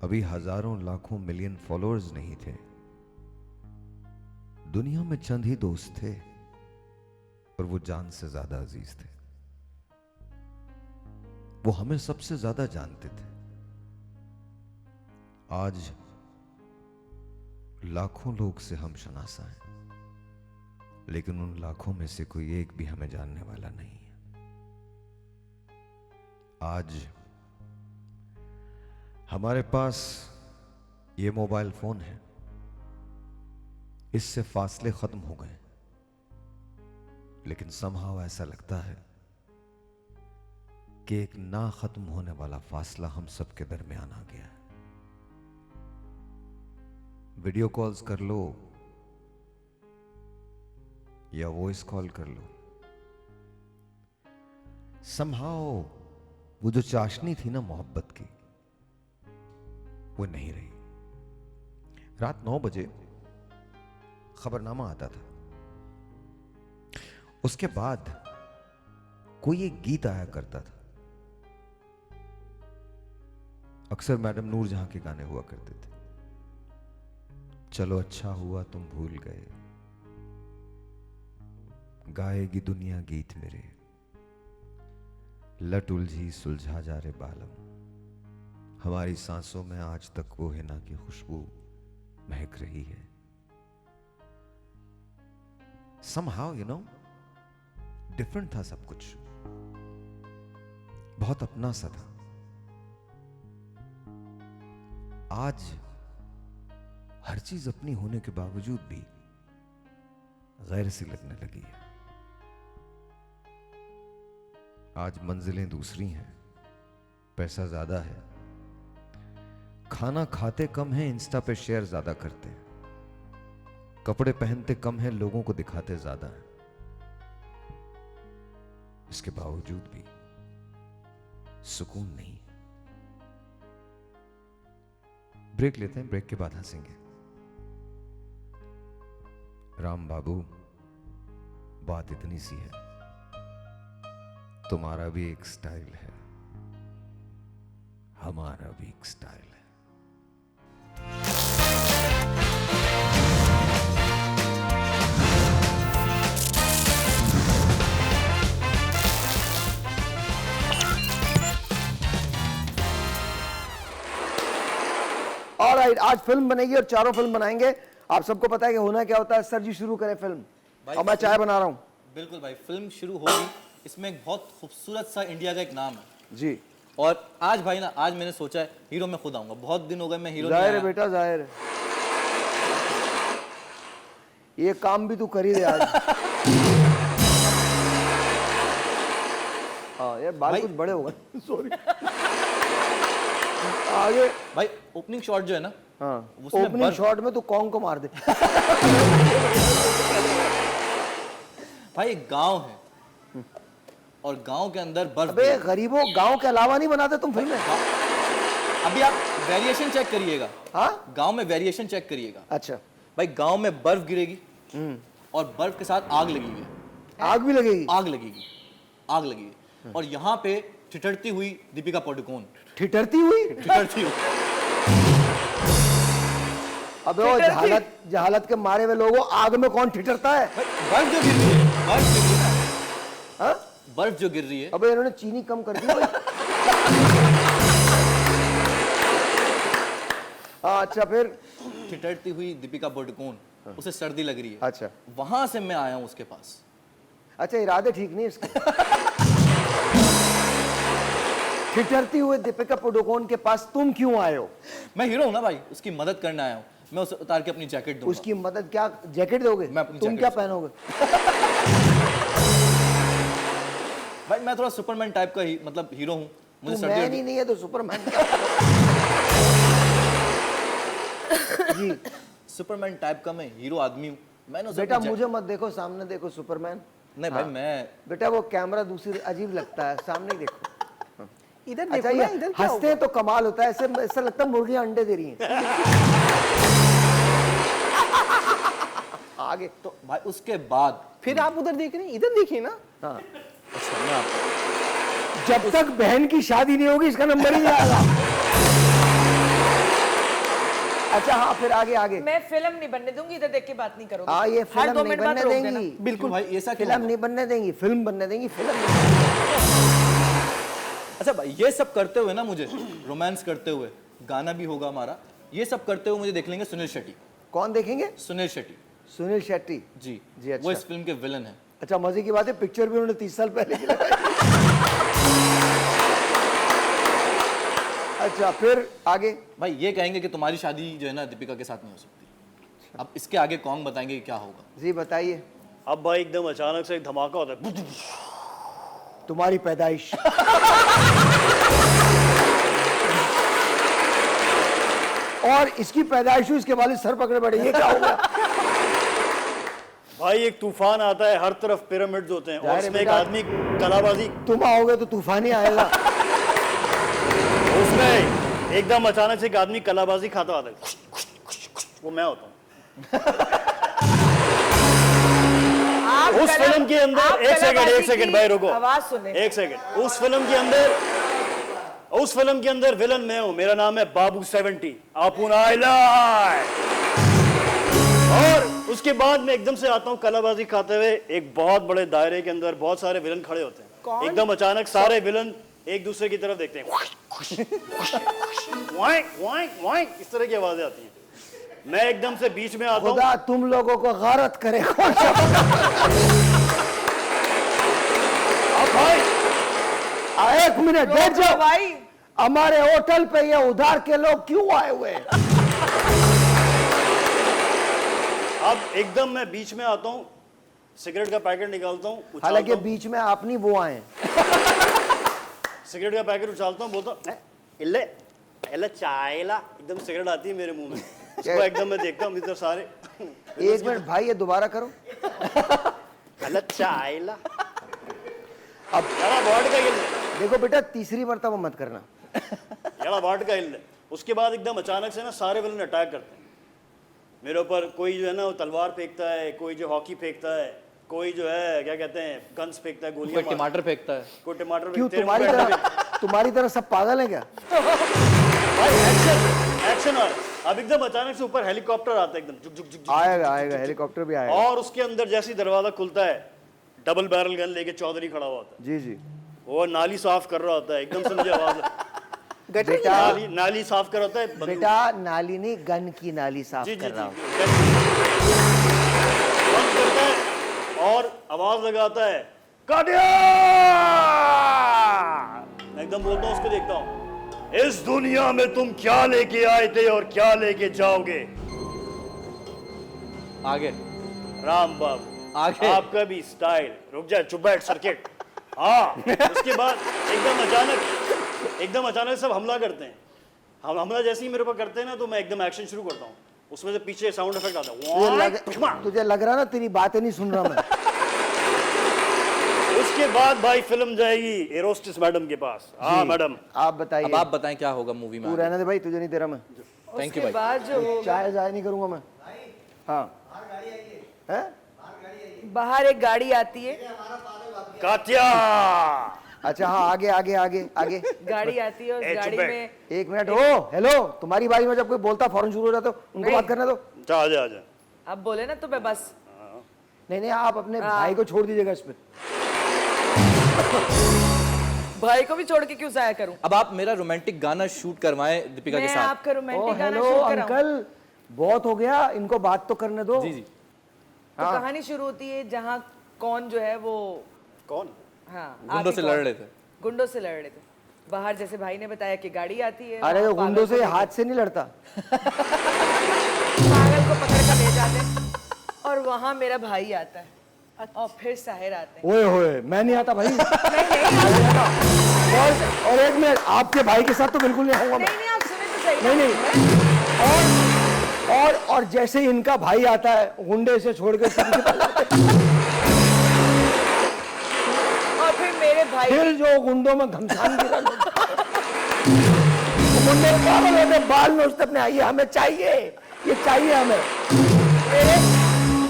अभी हजारों लाखों मिलियन फॉलोअर्स नहीं थे। दुनिया में चंद ही दोस्त थे और वो जान से ज्यादा अजीज थे। वो हमें सबसे ज्यादा जानते थे। आज लाखों लोग से हम शनासा हैं, लेकिन उन लाखों में से कोई एक भी हमें जानने वाला नहीं है। आज हमारे पास ये मोबाइल फोन है, इससे फासले खत्म हो गए, लेकिन समहाउ ऐसा लगता है कि एक ना खत्म होने वाला फासला हम सबके दरमियान आ गया है। वीडियो कॉल्स कर लो या वॉइस कॉल कर लो, समहाउ वो जो चाशनी थी ना मोहब्बत की, वो नहीं रही। रात 9 बजे खबरनामा आता था उसके बाद कोई एक गीत आया करता था, अक्सर मैडम नूरजहां के गाने हुआ करते थे। चलो अच्छा हुआ तुम भूल गए, गाएगी दुनिया गीत मेरे, लट उलझी सुलझा जा रे बालम, हमारी सांसों में आज तक वो हिना की खुशबू महक रही है। somehow you know डिफरेंट था सब कुछ, बहुत अपना सा था। आज हर चीज अपनी होने के बावजूद भी गैर सी लगने लगी है। आज मंजिलें दूसरी हैं, पैसा ज्यादा है, खाना खाते कम है, इंस्टा पे शेयर ज्यादा करते हैं, कपड़े पहनते कम है, लोगों को दिखाते ज्यादा है। इसके बावजूद भी सुकून नहीं। ब्रेक लेते हैं, ब्रेक के बाद हंसेंगे। राम बाबू, बात इतनी सी है, तुम्हारा भी एक स्टाइल है, हमारा भी एक स्टाइल है। ऑलराइट, आज फिल्म बनेगी और चारों फिल्म बनाएंगे। आप सबको पता है कि होना क्या होता है। सर जी शुरू करें फिल्म। और मैं चाय बना रहा हूं। बिल्कुल भाई, फिल्म शुरू होगी। इसमें एक बहुत खूबसूरत सा इंडिया का एक नाम है जी। और आज भाई ना, आज मैंने सोचा है हीरो मैं खुद आऊंगा। बहुत दिन हो गए मैं हीरो नहीं जाहिर है आया। बेटा, जाहिर है। ये काम भी तू कर ही दे आज। हाँ यार, बाल कुछ बड़े हो गए। सॉरी। आगे भाई ओपनिंग शॉट जो है ना, हाँ, उसमें ओपनिंग शॉट में तू कौन को मार दे। भाई एक गांव है और गांव के अंदर बर्फ अबे गरीबों, गांव के अलावा नहीं बनाते तुम फिल्में? अभी आप वेरिएशन चेक करिएगा। हाँ, गांव में वेरिएशन चेक करिएगा। अच्छा। भाई गांव में बर्फ गिरेगी और बर्फ के साथ आग लगेगी। आग भी लगेगी? आग लगेगी, आग लगेगी। और यहाँ पे ठिठरती हुई दीपिका पादुकोण। ठिठरती हुई? ठिठरती हुई। अबे वो जहालत के मारे हुए लोगों, आग में कौन ठिठरता है? बर्फ जो गिर रही है, बर्फ जो गिर रही है, हाँ? बर्फ जो गिर रही है। अबे इन्होंने चीनी कम कर दी भाई। हाँ, अच्छा फिर? ठिठरती हुई दीपिका पादुकोण, उसे सर्दी लग रही है। अच्छा, वहां से मैं आया हूं उसके पास। अच्छा, इरादे ठीक नहीं इसके। ठिठरती हुए दीपिका पादुकोण के पास तुम क्यों आए हो? मैं हीरो हूं ना भाई, उसकी मदद करने आया हूं। मैं उसे उतार के अपनी जैकेट दूंगा। उसकी मदद क्या, जैकेट दोगे? मैं अपनी तुम जैकेट क्या से- पहनोगे? भाई मैं थोड़ा सुपरमैन टाइप का ही मतलब हीरो हूं। मुझे तू सर्दी मैन लगी- ही नहीं है तो सुपरमैन जी। सुपरमैन टाइप का मैं हीरो आदमी हूं। मैंने उसे बेटा अपनी मुझे मत देखो, सामने देखो सुपरमैन। नहीं भाई, मैं बेटा वो कैमरा दूसरी अजीब लगता है, सामने देखो। इधर अच्छा, देखो ये ना, इधर क्या हंसते हैं तो कमाल होता है, ऐसे ऐसा लगता है मुर्गियां अंडे दे रही हैं। आगे तो भाई उसके बाद फिर आप उधर देख रहे हैं, इधर देखिए ना। हाँ, अच्छा मैं आपको- जब तक बहन की शादी नहीं होगी इसका नंबर ही नहीं आएगा। अच्छा हाँ, फिर आगे आगे। मैं फिल्म नहीं बनने दूंगी, इधर देख के बात नहीं करोगे। हाँ, ये हर फिल्म 2 नहीं मिनट बाद बनने रोक देंगी। देना। बिल्कुल भाई, ऐसा क्यों फिल्म होगा? नहीं बनने देंगी, फिल्म बनने देंगी, फिल्म नहीं बनने देंगी। अच्छा भाई, ये सब करते हुए ना, मुझे रोमांस करते हुए, गाना भी होगा हमारा, ये सब करते हुए मुझे देख लेंगे सुनील शेट्टी। कौन देखेंगे? सुनील शेट्टी सुनील शेट्टी जी। जी, अच्छा। वो इस फिल्म के विलन है। अच्छा, मजे की बात है, पिक्चर भी उन्होंने 30 साल पहले की लगाई। अच्छा, फिर आगे? भाई ये कहेंगे कि तुम्हारी शादी जो है ना दीपिका के साथ नहीं हो सकती। अब इसके आगे कौन बताएंगे कि क्या होगा। जी बताइए। अब भाई एकदम अचानक से एक धमाका होता है। तुम्हारी पैदाइश। और इसकी पैदाइश हुई, इसके वालिद सर पकड़े पड़े, ये क्या हो गया? भाई एक तूफान आता है, हर तरफ पिरामिड्स होते हैं और जाहिर है उसमें एक बेटा। आदमी कलाबाजी, तुम आओगे तो तूफान ही आएगा। उसमें एकदम अचानक से एक आदमी कलाबाजी खाता आता है, वो मैं होता हूँ। आप उस कला- फिल्म के आप अंदर एक कलाबाजी सेकंड की भाई रुको, आवाज सुने। एक सेकंड। उस फिल्म के अंदर विलन मैं हूं, मेरा नाम है बाबू 70 आपुन आइलाय। और उसके बाद मैं एकदम से आता हूं कलाबाजी खाते हुए, एक बहुत बड़े दायरे के अंदर बहुत सारे विलन खड़े होते हैं। एकदम अचानक सारे विलन एक दूसरे की तरफ देखते हैं, वाइक वाइक वाइक, इस तरह की आवाजें आती हैं। मैं एकदम से बीच में आता हूं। खुदा तुम लोगों को गारत करे। कौन सा अब भाई एक मिनट बैठ रोको जाओ भाई, हमारे होटल पे ये उधार के लोग क्यों आए हुए हैं? अब एकदम मैं बीच में आता हूं, सिगरेट का पैकेट निकालता हूं, उछालता हालांकि हूं, बीच में आप नहीं वो आए हैं। सिगरेट का पैकेट उछालता हूं, बोलता हूं इल्ले इल्ले चायला, एकदम सिगरेट आती है मेरे मुंह में। उसको एकदम मैं देखता हूं इधर सारे, एक मिनट भाई ये दोबारा करो। इल्ले चायला। अब यारा वार्ड का इल्ले, देखो बेटा तीसरी मर्तबा मत करना। यारा वार्ड का इल्ले। उसके बाद एकदम अचानक से ना सारे विलन अटैक करते हैं मेरे ऊपर। कोई जो है ना वो तलवार फेंकता है, कोई जो हॉकी फेंकता है, कोई जो है क्या कहते हैं गन्स फेंकता है, गोलियां कोई टमाटर फेंकता है। कोई टमाटर क्यों फेंकते हैं। तुम्हारी तरह सब पागल हैं क्या? भाई एक्शन एक्शन आ रहा है। अब एकदम अचानक से ऊपर हेलीकॉप्टर आता है, एकदम जुक जुक जुक जुक, आएगा आएगा हेलीकॉप्टर भी आएगा। और उसके अंदर जैसे ही दरवाजा खुलता है, डबल बैरल गन लेके चौधरी खड़ा हुआ होता जी जी है। वो नाली साफ कर रहा होता है, एकदम से मुझे आवाज बेटा नाली साफ कर रहा होता है बंदूक। बेटा नाली नहीं गन की नाली साफ जी जी कर जी रहा हूँ। बंद करता है और आवाज लगाता है काटिया। मैं एकदम बोलता हूँ, उसको देखता हूँ, इस दुनिया में तुम क्या लेके आए थे और क्या लेके जाओगे? आगे राम बाबू आगे। आपका भी स्टाइल। रुक जाए, चुप बैठ सर्किट। हाँ, उसके बाद एकदम अचानक सब हमला करते हैं। हम हमला जैसे ही मेरे ऊपर करते हैं ना, तो मैं एकदम एक्शन शुरू करता हूँ। उसमें से पीछे साउंड इफेक्ट आता है। तुझे लग रहा ना तेरी बातें नहीं सुन रहा मैं। उसके बाद भाई फिल्म जाएगी एरोस्टिस मैडम के पास। हाँ मैडम, आप बताइए। अब आप बताएं क्या होगा मूवी में तू आगे? रहने दे भाई, तुझे नहीं दे रहा मैं। थैंक यू उसके भाई। बाद जो होगा, चाय जाए नहीं करूंगा मैं। हाँ है? बाहर एक गाड़ी आती है, कात्या। अच्छा हाँ आगे आगे आगे आगे। गाड़ी आती है, उस ए, चुप गाड़ी बैठ। में एक मिनट हो। हेलो तुम्हारी बारी में जब कोई बोलता फौरन शुरू हो जाता उनको नहीं। बात करने दो। जा आजा आजा। अब बोले ना तो मैं बस नहीं नहीं आप अपने भाई को छोड़ दीजिएगा इस पे। भाई को भी छोड़ के क्यों जाया करूं? अब आप मेरा रोमांटिक गाना शूट करवाएं दीपिका के मैं साथ। आपका ओ रोमांटिक गाना हेलो शूट कराऊं? अंकल बहुत हो गया, इनको बात तो करने दो। जी जी। तो कहानी शुरू होती है जहाँ कौन जो है वो कौन? हाँ गुंडों आके से कौन- लड़ रहे थे। गुंडों से लड़ रहे थे बाहर। जैसे भाई ने बताया कि गाड़ी आती है, अरे वहाँ वो गुंडों पागल से को हाथ से नहीं लड़ता। पागल को पकड़ कर ले जाते हैं और वहाँ मेरा भाई आता है और फिर साहिर आते हैं। ओए होए मैं नहीं आता भाई। और एक मिनट आपके भाई के साथ तो बिल्कुल नहीं आऊंगा मैं। नहीं आप सुने तो सही नहीं ना। नहीं और जैसे ही इनका भाई आता है गुंडे से छोड़ के और फिर मेरे भाई फिर जो गुंडों में घमसान गिरा गुंडे पागल होते बाल नोचते अपने आइए हमें चाहिए, ये चाहिए हमें।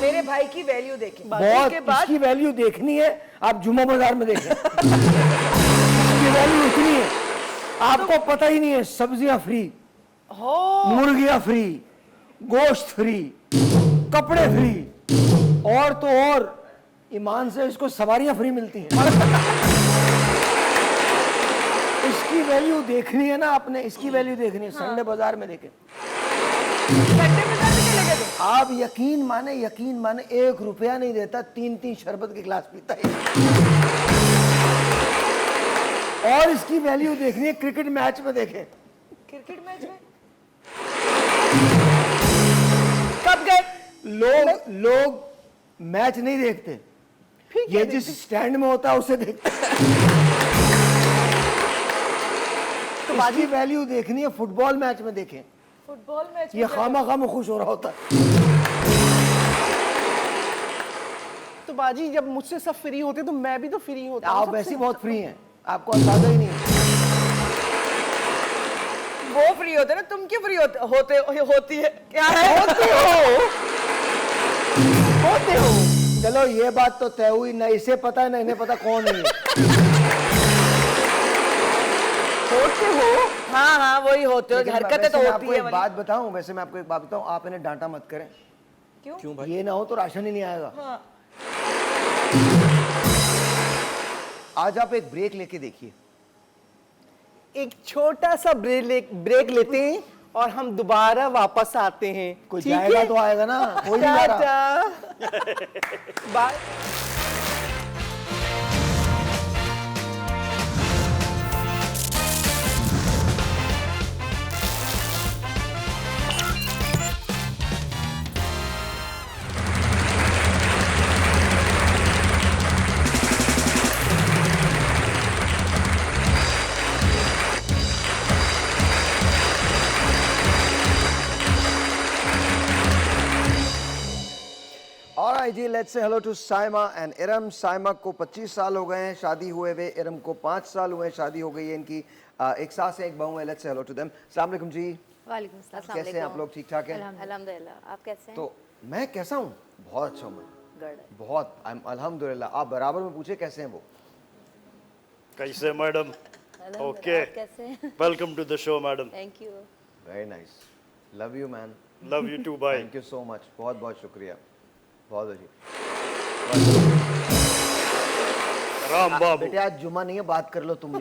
मेरे भाई की वैल्यू देखें। बहुत उसके बाद इसकी वैल्यू देखनी है, आप जुम्मा बाजार में देखें। इसकी वैल्यू इतनी है आपको पता ही नहीं है। सब्जियां फ्री, हो मुर्गियां फ्री, गोश्त फ्री, कपड़े फ्री, और तो और ईमान से इसको सवारियां फ्री मिलती हैं। इसकी वैल्यू देखनी है ना आपने, इसकी वैल्यू देखनी है। संडे बाजार में देखें। संडे में जाने के लगे थे। आप यकीन माने 1 रुपया नहीं देता, 3 शरबत के गिलास पीता है। और इसकी वैल्यू देखनी है क्रिकेट मैच में देखें। क्रिकेट मैच में कब गए? लोग मैच नहीं देखते, ये जिस स्टैंड में होता है उसे देखते। तो इसकी वैल्यू देखनी है फुटबॉल मैच में देखें। फुटबॉल मैच ये खामा खामा खुश हो रहा होता है। तो बाजी जब मुझसे सब फ्री होते तो मैं भी तो फ्री होता हूँ आप सबसे। वैसे बहुत फ्री हैं, आपको अंदाजा ही नहीं है। वो फ्री होते ना, तुम क्यों फ्री होती है? क्या है? होते हो चलो ये बात तो तय हुई, ना इसे पता है ना इन्हें पता कौन है ये। होते हो? हाँ हाँ वही होते हो, लेकिन हरकतें वैसे तो मैं होती आपको है एक वाली। बात बताऊं, वैसे मैं आपको एक बात बताऊं, आप इन्हें डांटा मत करें। क्यों भाई? ये ना हो तो राशन ही नहीं आएगा। हाँ। आज आप एक ब्रेक लेके देखिए। एक छोटा सा ब्रेक लेते हैं और हम दोबारा वापस आते हैं। कोई ठीक जाएगा है? तो आएगा ना, कोई नहीं जा रहा। टाटा। बाय। Alright जी, let's say hello to Saima and Iram. Saima को 25 साल हो गए हैं शादी हुए हुए, इरम को 5 साल हुए हैं शादी हो गई है इनकी। एक सास है, एक बहू है। Let's say hello to them। अस्सलाम वालेकुम जी, वालेकुम अस्सलाम। कैसे हैं आप लोग? ठीक ठाक हैं? अल्हम्दुलिल्लाह। आप कैसे हैं? तो मैं कैसा हूँ? बहुत अच्छा हूँ मैं, गुड। बहुत। अल्हम्दुलिल्लाह। आप बराबर में पूछे कैसे हैं वो? कैसे मैडम? ओके, आप कैसे हैं? Welcome to the show madam. Thank you. Very nice, love you man. Love you too bye. Thank you so much, बहुत बहुत शुक्रिया, बहुत अच्छी। राम बाबू। बेटे आज जुमा नहीं है, बात कर लो तुम भी।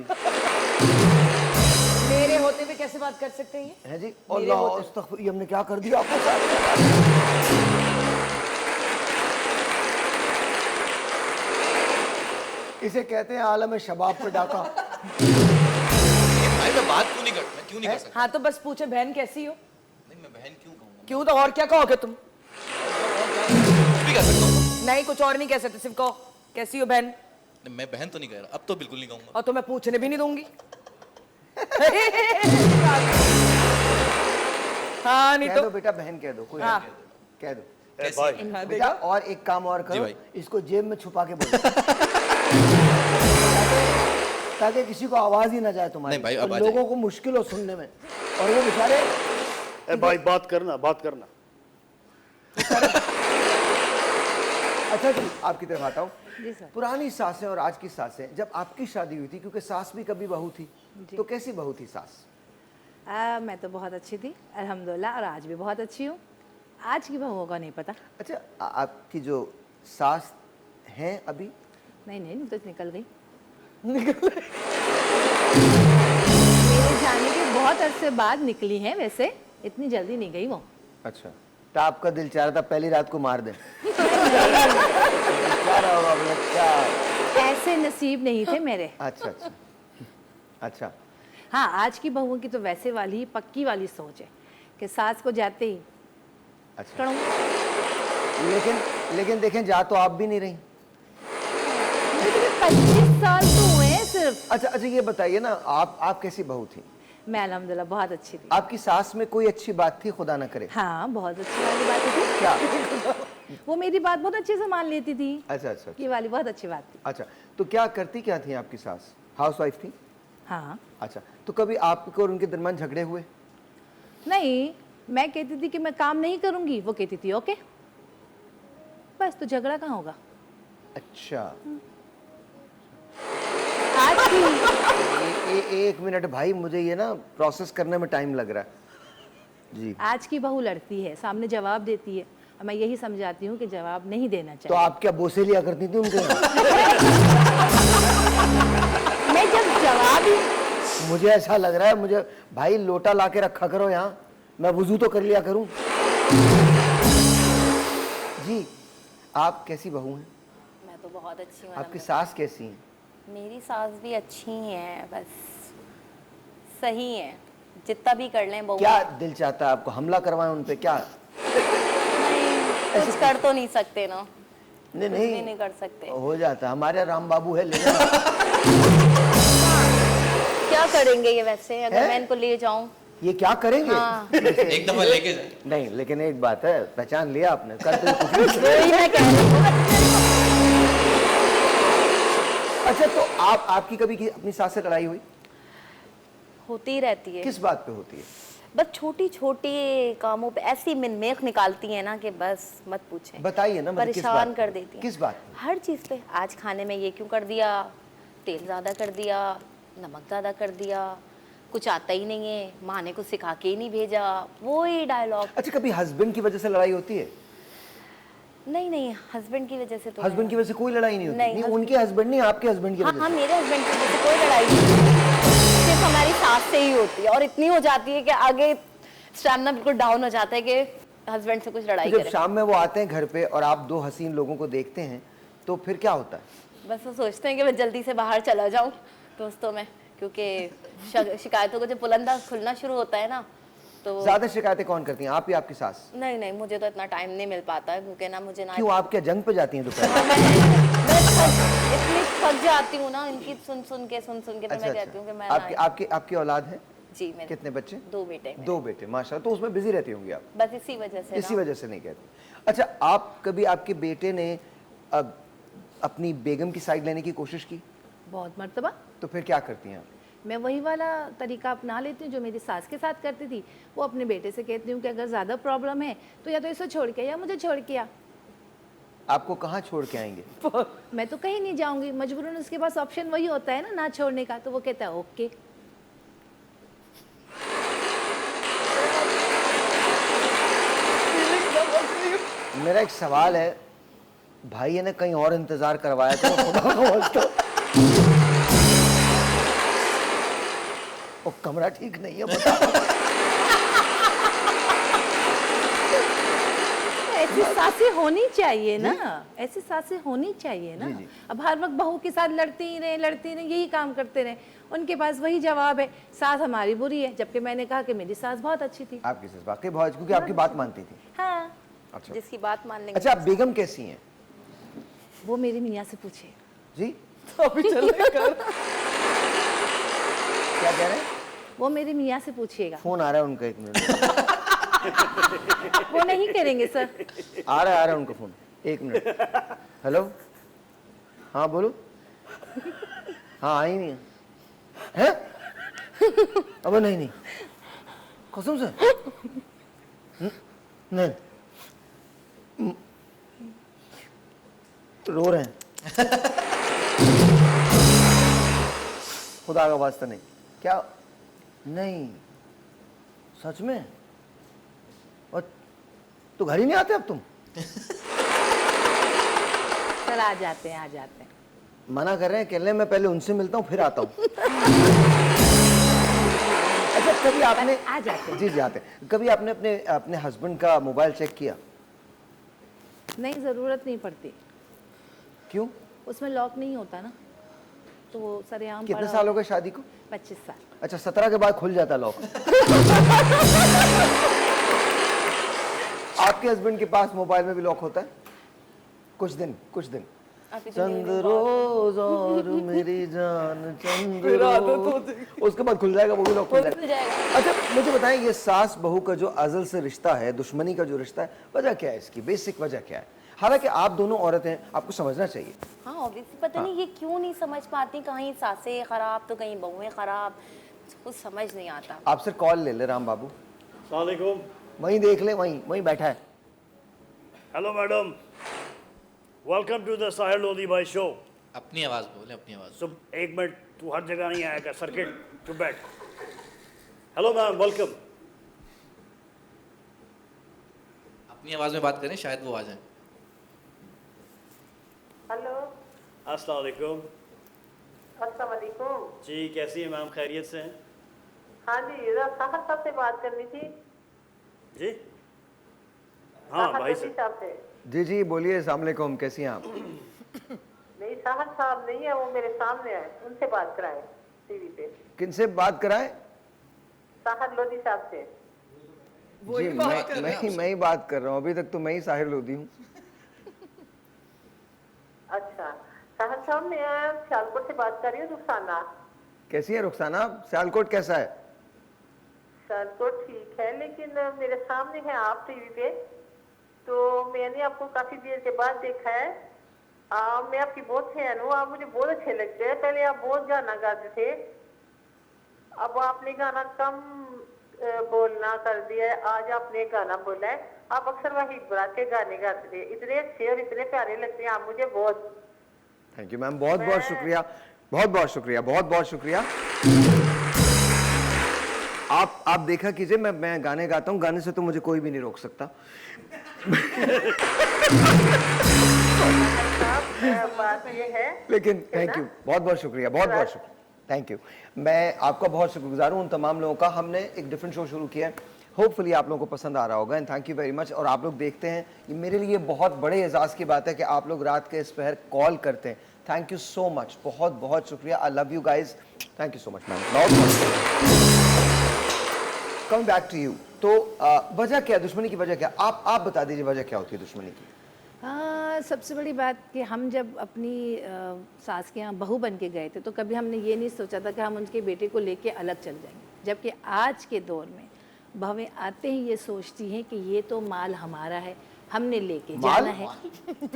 मेरे होते हुए कैसे बात कर सकते हैं ये? है जी। मेरे अल्लाह होते- अस्तगफिर, ये हमने क्या कर दिया आपके साथ? इसे कहते हैं आलम शबाब पे डाका। भाई मैं बात क्यों नहीं कर, मैं क्यों नहीं कर सकता? हाँ तो बस पूछे बहन कैसी हो? नहीं मैं बहन क्यों कहूँगा? क्यों तो और क्या कहोगे तुम? कुछ भी कह सकता हूँ। नहीं कुछ और नहीं कह सकते, सिर्फ कहो कैसी हो बहन। नहीं, मैं बहन तो नहीं कह रहा, अब तो बिल्कुल नहीं कहूँगा। और तो मैं पूछने भी नहीं दूंगी। हाँ नहीं कह तो दो बेटा, बहन कह दो, कोई हाँ। कह दो। ए भाई, हाँ, बेटा देखो। और एक काम और जी करो, भाई। इसको जेब में छुपा के बोलो। ताकि किसी को आवाज ही ना जाए तुम्हारी। नहीं भाई, अब और आ लोगों को मुश्किल हो सुनने में, और वो बेचारे। ए भाई बात करना, बात करना। अच्छा जी, आपकी तरफ आता हूँ। जी सर। पुरानी सासें और आज की सासें, जब आपकी शादी हुई थी, क्योंकि सास भी कभी बहू थी, तो कैसी बहू थी सास? मैं तो बहुत अच्छी थी अल्हम्दुलिल्लाह, और आज भी बहुत अच्छी हूँ। आज की बहुओं का नहीं पता। अच्छा, आपकी जो सास हैं अभी? नहीं नहीं, तो निकल गई। मेरे जाने के बहुत अरसे बाद निकली हैं, वैसे इतनी जल्दी नहीं गई वो। अच्छा, तो आपका दिल चाह रहा था पहली रात को मार दें। क्या रहा होगा अपना, क्या? ऐसे नसीब नहीं थे मेरे। अच्छा अच्छा अच्छा। हाँ, आज की बहुओं की तो वैसे वाली पक्की वाली सोच है कि सास को जाते ही अच्छा। करूँ। लेकिन देखें, जा तो आप भी नहीं रही। 25 साल तो हुए हैं सिर्फ। अच्छा अच्छा, ये बताइए ना, आप कैसी बहू थी? मैं अल्हम्दुलिल्लाह बहुत अच्छी थी। आपकी सास में कोई अच्छी बात थी, खुदा ना करे? हाँ, बहुत अच्छी वाली बात थी। क्या? वो मेरी बात बहुत अच्छे से मान लेती थी। अच्छा अच्छा ये वाली बहुत अच्छी बात थी। अच्छा, तो क्या करती क्या थी आपकी सास? हाउसवाइफ थी? हाँ। अच्छा, तो कभी आपको और उनके दरमियान झगड़े हुए? नहीं, मैं कहती थी कि मैं काम नहीं करूंगी, वो कहती थी ओके, बस। तो झगड़ा कहाँ होगा? अच्छा। आज की एक मिनट भाई, मुझे ये ना प्रोसेस करने में टाइम लग रहा है जी। आज की बहू लड़ती है, सामने जवाब देती है, और मैं यही समझाती हूँ कि जवाब नहीं देना तो चाहिए। आप क्या बोसे लिया करती थी उनके यहाँ? मैं जब जवाब ही मुझे ऐसा लग रहा है, मुझे भाई लोटा ला के रखा करो यहाँ, मैं वुजू तो कर लिया करूँ। जी, आप कैसी बहू हैं? मैं तो बहुत अच्छी हूँ। आपकी सास कैसी हैं? मेरी सास भी अच्छी ही है, बस सही है, जितना भी कर लें बहू। क्या दिल चाहता है आपको हमला करवाएं उन पे? क्या? नहीं, कुछ कर तो नहीं सकते ना। नहीं कुछ भी नहीं, नहीं कर सकते। हो जाता है। हमारे राम बाबू है, ले जाओ। क्या करेंगे ये वैसे, अगर है? मैं इनको ले जाऊं? ये क्या करेंगे? हाँ। एक दफा लेके जाए। नहीं, लेकिन एक बात है, पहचान लिया आपने, कल तो कुछ भी। वही मैं कह रही हूँ। अच्छा, तो आपकी कभी अपनी सास से लड़ाई हुई? होती रहती है। किस बात पे होती है? बस छोटी छोटी कामों पे ऐसी मिनमेख निकालती है ना कि बस मत पूछें। बताइए ना, मतलब किस परेशान बात कर पे? देती है किस बात पे? हर चीज़ पे। आज खाने में ये क्यों कर दिया, तेल ज़्यादा कर दिया, नमक ज़्यादा कर दिया, कुछ आता ही नहीं है, माँ ने कुछ सिखा के ही नहीं भेजा, वो ही डायलॉग। अच्छा, कभी हस्बैंड की वजह से लड़ाई होती है? नहीं नहीं, हस्बैंड की वजह से तो हस्बैंड की वजह से कोई लड़ाई नहीं होती? नहीं, नहीं, husband- उनके हस्बैंड नहीं, आपके हस्बैंड की हाँ वजह हाँ, से? मेरे हस्बैंड की वजह से कोई लड़ाई नहीं, सिर्फ हमारी सास से ही होती है, और इतनी हो जाती है कि आगे स्टैमिना बिल्कुल डाउन हो जाता है कि हस्बैंड से कुछ लड़ाई तो जब करें। शाम में वो आते हैं घर पे और आप दो हसीन लोगों को देखते हैं तो फिर क्या होता है? बस वो सोचते हैं कि मैं जल्दी से बाहर चला जाऊं दोस्तों में, क्योंकि शिकायतों का जब पुलंदा खुलना शुरू होता है ना तो। ज्यादा शिकायतें कौन करती हैं, आप या आपकी सास? नहीं नहीं, मुझे तो इतना टाइम नहीं मिल पाता है, क्योंकि ना मुझे ना क्यों, आप क्या जंग पे जाती हैं दोपहर? मैं इतनी थक जाती हूँ ना इनकी सुन सुन के फिर मैं कहती हूँ कि मैं आपकी ना। आपकी आपकी औलाद है? जी मेरे कितने बच्चे? 2 बेटे हैं। 2 बेटे, माशाल्लाह। तो उसमें बिजी रहती होंगी आप? बस इसी वजह से इसी ना। वजह से नहीं कहती। अच्छा, आप कभी आपके बेटे ने अपनी बेगम की साइड लेने की कोशिश की? बहुत मर्तबा। तो फिर क्या करती हैं आप? मैं वही वाला तरीका अपना लेती हूँ जो मेरी सास के साथ करती थी। वो अपने बेटे से कहती हूँ कि अगर ज़्यादा प्रॉब्लम है तो या तो इसे छोड़ के या मुझे छोड़ के आ। आपको कहाँ छोड़ के आएंगे? मैं तो कहीं नहीं जाऊंगी, मजबूरन उसके पास ऑप्शन वही होता है ना छोड़ने का, तो वो कहता है ओके। मेरा एक सवाल है, भाई ने कहीं और इंतजार करवाया तो खुदा का वास्ता। वो कमरा ठीक नहीं है, बता। ऐसी सासें होनी चाहिए ना, ऐसी सासें होनी चाहिए ना। जी, जी। अब हर वक्त बहू के साथ लड़ती ही रहे, यही काम करते रहे, उनके पास वही जवाब है, सास हमारी बुरी है, जबकि मैंने कहा कि मेरी सास बहुत अच्छी थी। आपकी सास वाकई बहुत, क्योंकि आपकी बात मानती थी। हाँ। अच्छा, जिसकी बात मान लेंगे। अच्छा, आप बेगम कैसी हैं? वो मेरी मियाँ से पूछे। जी, तो अभी चले कर। क्या कह रहे हैं? वो मेरी मियाँ से पूछिएगा। फोन आ रहा है उनका, 1 मिनट। वो नहीं करेंगे सर। आ रहा है उनका फोन, 1 मिनट। हेलो, हाँ बोलो। हाँ, आई नहीं है? अब नहीं कसम से नहीं, रो रहे हैं। खुदा का वास्ता नहीं, क्या? नहीं, सच में? और तो घर ही नहीं आते अब तुम? सर आ जाते हैं। मना कर रहे हैं, कह रहे हैं मैं पहले उनसे मिलता हूँ फिर आता हूँ। अच्छा, कभी आपने आ जाते हैं। जी आते हैं। कभी आपने अपने हस्बैंड का मोबाइल चेक किया? नहीं, ज़रूरत नहीं पड़ती, क्यों? उसमें लॉक नहीं होता ना, तो वो सरेआम। कितने साल हो गए शादी को? 25 साल। अच्छा, 17 के बाद खुल जाता लॉक। आपके हस्बैंड के पास मोबाइल में भी लॉक होता है? कुछ दिन चंद रोज और मेरी जान चंद रोज, उसके बाद खुल जाएगा, वो भी लॉक खुल जाएगा। अच्छा, मुझे बताएं, ये सास बहू का जो अज़ल से रिश्ता है, दुश्मनी का जो रिश्ता है, वजह क्या है इसकी? बेसिक वजह क्या है? हालांकि आप दोनों औरतें हैं, आपको समझना चाहिए। हाँ ऑब्वियसली, पता नहीं ये क्यों नहीं समझ पाती, कहीं सासें खराब तो कहीं बहुएं खराब, कुछ समझ नहीं आता। आपसे कॉल ले ले राम बाबू, अस्सलाम वालेकुम। वहीं देख ले, वहीं बैठा है। Hello madam, welcome to the Sahir Lodhi Bhai show. अपनी आवाज़ बोले, अपनी आवाज़। सुन, 1 मिनट, तू हर जगह नहीं आएगा, सर्किट, चुप बैठ। Hello ma'am, welcome. अपनी आवाज़ में बात करें, शायद वो आ जाए। हेलो, अस्सलाम वालेकुम। अस्सलाम वालेकुम। जी, कैसी है मैम, खैरियत से हैं? हाँ जी, जरा साहब साहब से बात करनी थी। जी हाँ साहब भाई लोधी से। साहब से। जी बोलिए, अस्सलाम वालेकुम, कैसी हैं आप? नहीं, साहब साहब नहीं है, वो मेरे सामने है, उनसे बात कराए टीवी पे। किनसे बात कराएं? साहब लोधी साहब से। जी, मैं ही बात कर रहा हूँ, अभी तक तो मैं ही साहिर लोधी हूँ। अच्छा, साहब साहब मैं सियालकोट से बात कर रही हूँ, रुखसाना। कैसी है रुखसाना? सियालकोट कैसा है? सियालकोट ठीक है, लेकिन मेरे सामने है आप टीवी पे, तो मैंने आपको काफी देर के बाद देखा है। मैं आपकी बहुत फैन हूँ, आप मुझे बहुत अच्छे लगते हैं। पहले आप बहुत गाना गाते थे, अब आपने गाना कम बोलना कर दिया है। आज आपने एक गाना बोला है, आप अक्सर वहीद बराज के गाने गाते थे, इतने अच्छे और इतने प्यारे लगते हैं आप मुझे बहुत। थैंक यू मैम, बहुत बहुत शुक्रिया, बहुत बहुत शुक्रिया, बहुत बहुत शुक्रिया। आप देखा कीजिए, मैं गाने गाता हूँ, गाने से तो मुझे कोई भी नहीं रोक सकता। बात ये है, लेकिन थैंक यू, बहुत बहुत शुक्रिया, बहुत बहुत शुक्रिया, थैंक यू। मैं आपका बहुत शुक्रगुजार हूँ उन तमाम लोगों का। हमने एक डिफरेंट शो शुरू किया है, होपफुली आप लोगों को पसंद आ रहा होगा, and thank you very much. और आप लोग देखते हैं, ये मेरे लिए बहुत बड़े एजाज़ की बात है कि आप लोग रात के इस पहर कॉल करते हैं। थैंक यू सो मच, बहुत बहुत शुक्रिया। I love you guys, thank you so much ma'am. Come back to you, तो वजह क्या है दुश्मनी की? वजह क्या, आप बता दीजिए वजह क्या होती है दुश्मनी की? सबसे बड़ी बात कि हम जब अपनी सास के यहाँ बहू बन के गए थे तो कभी हमने ये नहीं सोचा था कि हम उनके बेटे को लेके अलग चल जाएंगे, जबकि आज के दौर में बहुएं आते ही ये सोचती हैं कि ये तो माल हमारा है, हमने लेके जाना है।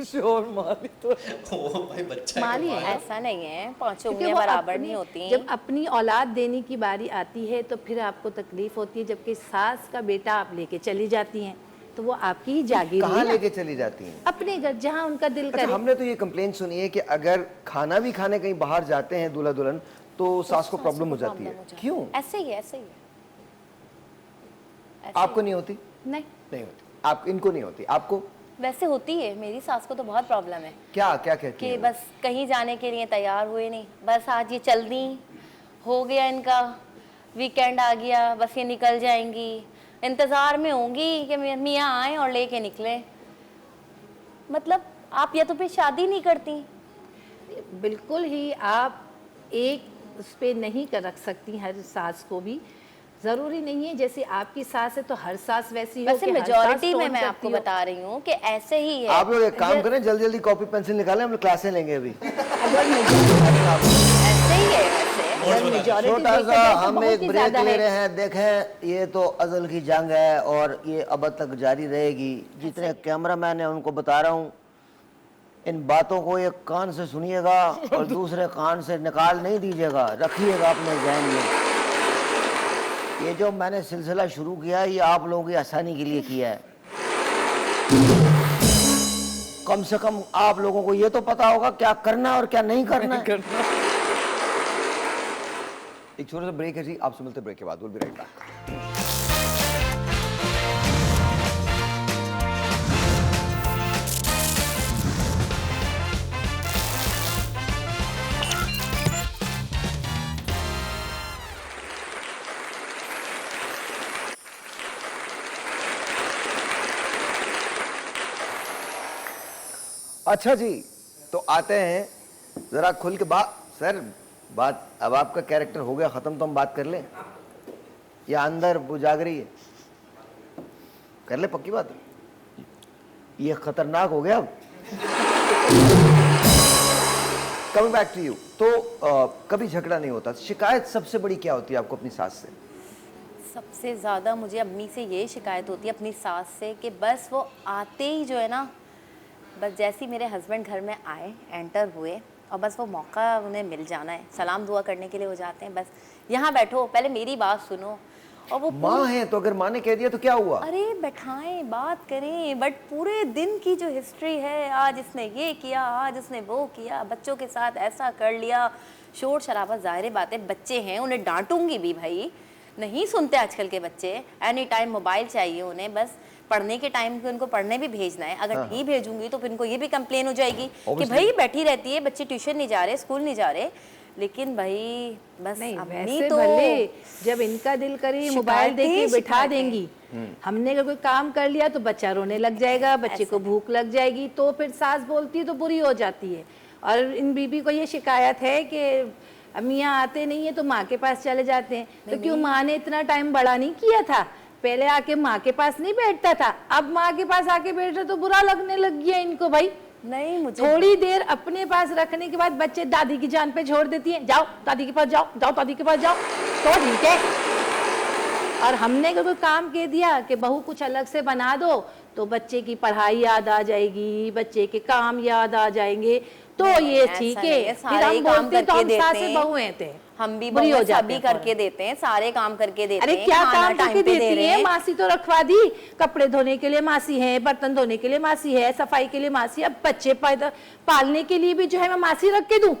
श्योर माल तो भाई बच्चा माल ही है, ऐसा नहीं है, पांचों क्योंकि उंगलियां वो बराबर अपनी- नहीं होती। जब अपनी औलाद देने की बारी आती है तो फिर आपको तकलीफ होती है, जबकि सास का बेटा आप लेके चली जाती हैं तो वो आपकी ही जागीर कहाँ है ना। लेके चली जाती हैं? अपने घर, जहाँ उनका दिल अच्छा, करे। हमने तो ये कंप्लेंट सुनी है कि अगर खाना भी खाने कहीं बाहर जाते हैं दूल्हा दुल्हन तो सास को प्रॉब्लम हो जाती है। क्यों? ऐसे ही है, ऐसे ही है। ऐसे आपको नहीं होती? नहीं नहीं होती। आप इनको नहीं होती, आपको? वैसे होती है, मेरी सास को तो बहुत प्रॉब्लम है क्या क्या कहती कि है? बस कहीं जाने के लिए तैयार हुए नहीं, बस आज ये चल दी, हो गया इनका वीकेंड आ गया, बस ये निकल जाएंगी, इंतजार में होंगी कि मियाँ आए और लेके निकले। मतलब आप या तो फिर शादी नहीं करती। बिल्कुल ही आप एक उस पे नहीं कर रख सकती हर सास को भी, जरूरी नहीं है जैसे आपकी सास है तो हर सास वैसी हो। वैसे मेजॉरिटी में मैं आपको बता रही हूँ कि ऐसे ही है। आप लोग एक काम करें, जल्दी जल्दी कॉपी पेंसिल निकालें, हम लोग क्लासें लेंगे अभी। ऐसे ही है वैसे। छोटा सा हम एक ब्रेक ले रहे हैं। देखें, ये तो अजल की जंग है और ये अब तक जारी रहेगी। जितने कैमरामैन है उनको बता रहा हूँ, इन बातों को एक कान से सुनिएगा और दूसरे कान से निकाल नहीं दीजिएगा, रखिएगा अपने ज़हन में। ये जो मैंने सिलसिला शुरू किया है ये आप लोगों की आसानी के लिए किया है। कम से कम आप लोगों को ये तो पता होगा क्या करना और क्या नहीं करना है। एक छोटा सा ब्रेक है जी, आपसे मिलते ब्रेक के बाद। Will be right back. अच्छा जी, तो आते हैं जरा खुल के बात। सर बात, अब आपका कैरेक्टर हो गया खत्म तो हम बात कर लें या अंदर वो जाग रही है? कर ले, पक्की बात है। ये खतरनाक हो गया अब। कमिंग बैक टू यू, तो कभी झगड़ा नहीं होता? शिकायत सबसे बड़ी क्या होती है आपको अपनी सास से? सबसे ज़्यादा मुझे अम्मी से ये शिकायत होती है अपनी सास से कि बस वो आते ही जो है ना, बस जैसे ही मेरे हस्बैंड घर में आए, एंटर हुए और बस वो मौका उन्हें मिल जाना है, सलाम दुआ करने के लिए हो जाते हैं, बस यहाँ बैठो, पहले मेरी बात सुनो। और वो माँ है तो अगर माँ ने कह दिया तो क्या हुआ? अरे बैठाएं, बात करें, बट पूरे दिन की जो हिस्ट्री है, आज इसने ये किया, आज उसने वो किया, बच्चों के साथ ऐसा कर लिया, शोर शराबा, जाहिर बातें बच्चे हैं, उन्हें डांटूंगी भी भाई, नहीं सुनते आजकल के बच्चे, एनी टाइम मोबाइल चाहिए उन्हें, बस पढ़ने के टाइम पे उनको पढ़ने भी भेजना है, अगर नहीं भेजूंगी तो फिर इनको ये भी कंप्लेन हो जाएगी कि भाई बैठी रहती है, बच्चे ट्यूशन नहीं जा रहे, स्कूल नहीं जा रहे। लेकिन भाई बस नहीं, अम्मी वैसे तो भले जब इनका दिल करे मोबाइल देके बिठा शिकायतें। देंगी, हमने अगर कोई काम कर लिया तो बच्चा रोने लग जाएगा, बच्चे को भूख लग जाएगी, तो फिर सास बोलती है तो बुरी हो जाती है। और इन बीबी को ये शिकायत है कि मियाँ आते नहीं है तो माँ के पास चले जाते हैं। तो क्यों माँ ने इतना टाइम बड़ा नहीं किया था? पहले आके माँ के पास नहीं बैठता था, अब माँ के पास आके बैठ रहे तो बुरा लगने लग गया इनको भाई। नहीं, मुझे थोड़ी देर अपने पास रखने के बाद बच्चे दादी की जान पे छोड़ देती हैं, जाओ दादी के पास जाओ, जाओ दादी के पास जाओ, तो ठीक है। और हमने अगर कोई काम कह दिया कि बहू कुछ अलग से बना दो तो बच्चे की पढ़ाई याद आ जाएगी, बच्चे के काम याद आ जाएंगे, तो ये ठीक है। फिर हम बोलते तो हम सास से बहुएं थे। हम भी बुरी हो बहुएं जाते सभी हैं करके देते हैं, सारे काम करके देते अरे हैं, क्या खाना काम टाइम करके पे दे देती रहे है? हैं। मासी तो रखवा दी, कपड़े धोने के लिए मासी है, बर्तन धोने के लिए मासी है, सफाई के लिए मासी, अब बच्चे पैदा पालने के लिए भी जो है मैं मासी रख के दूं?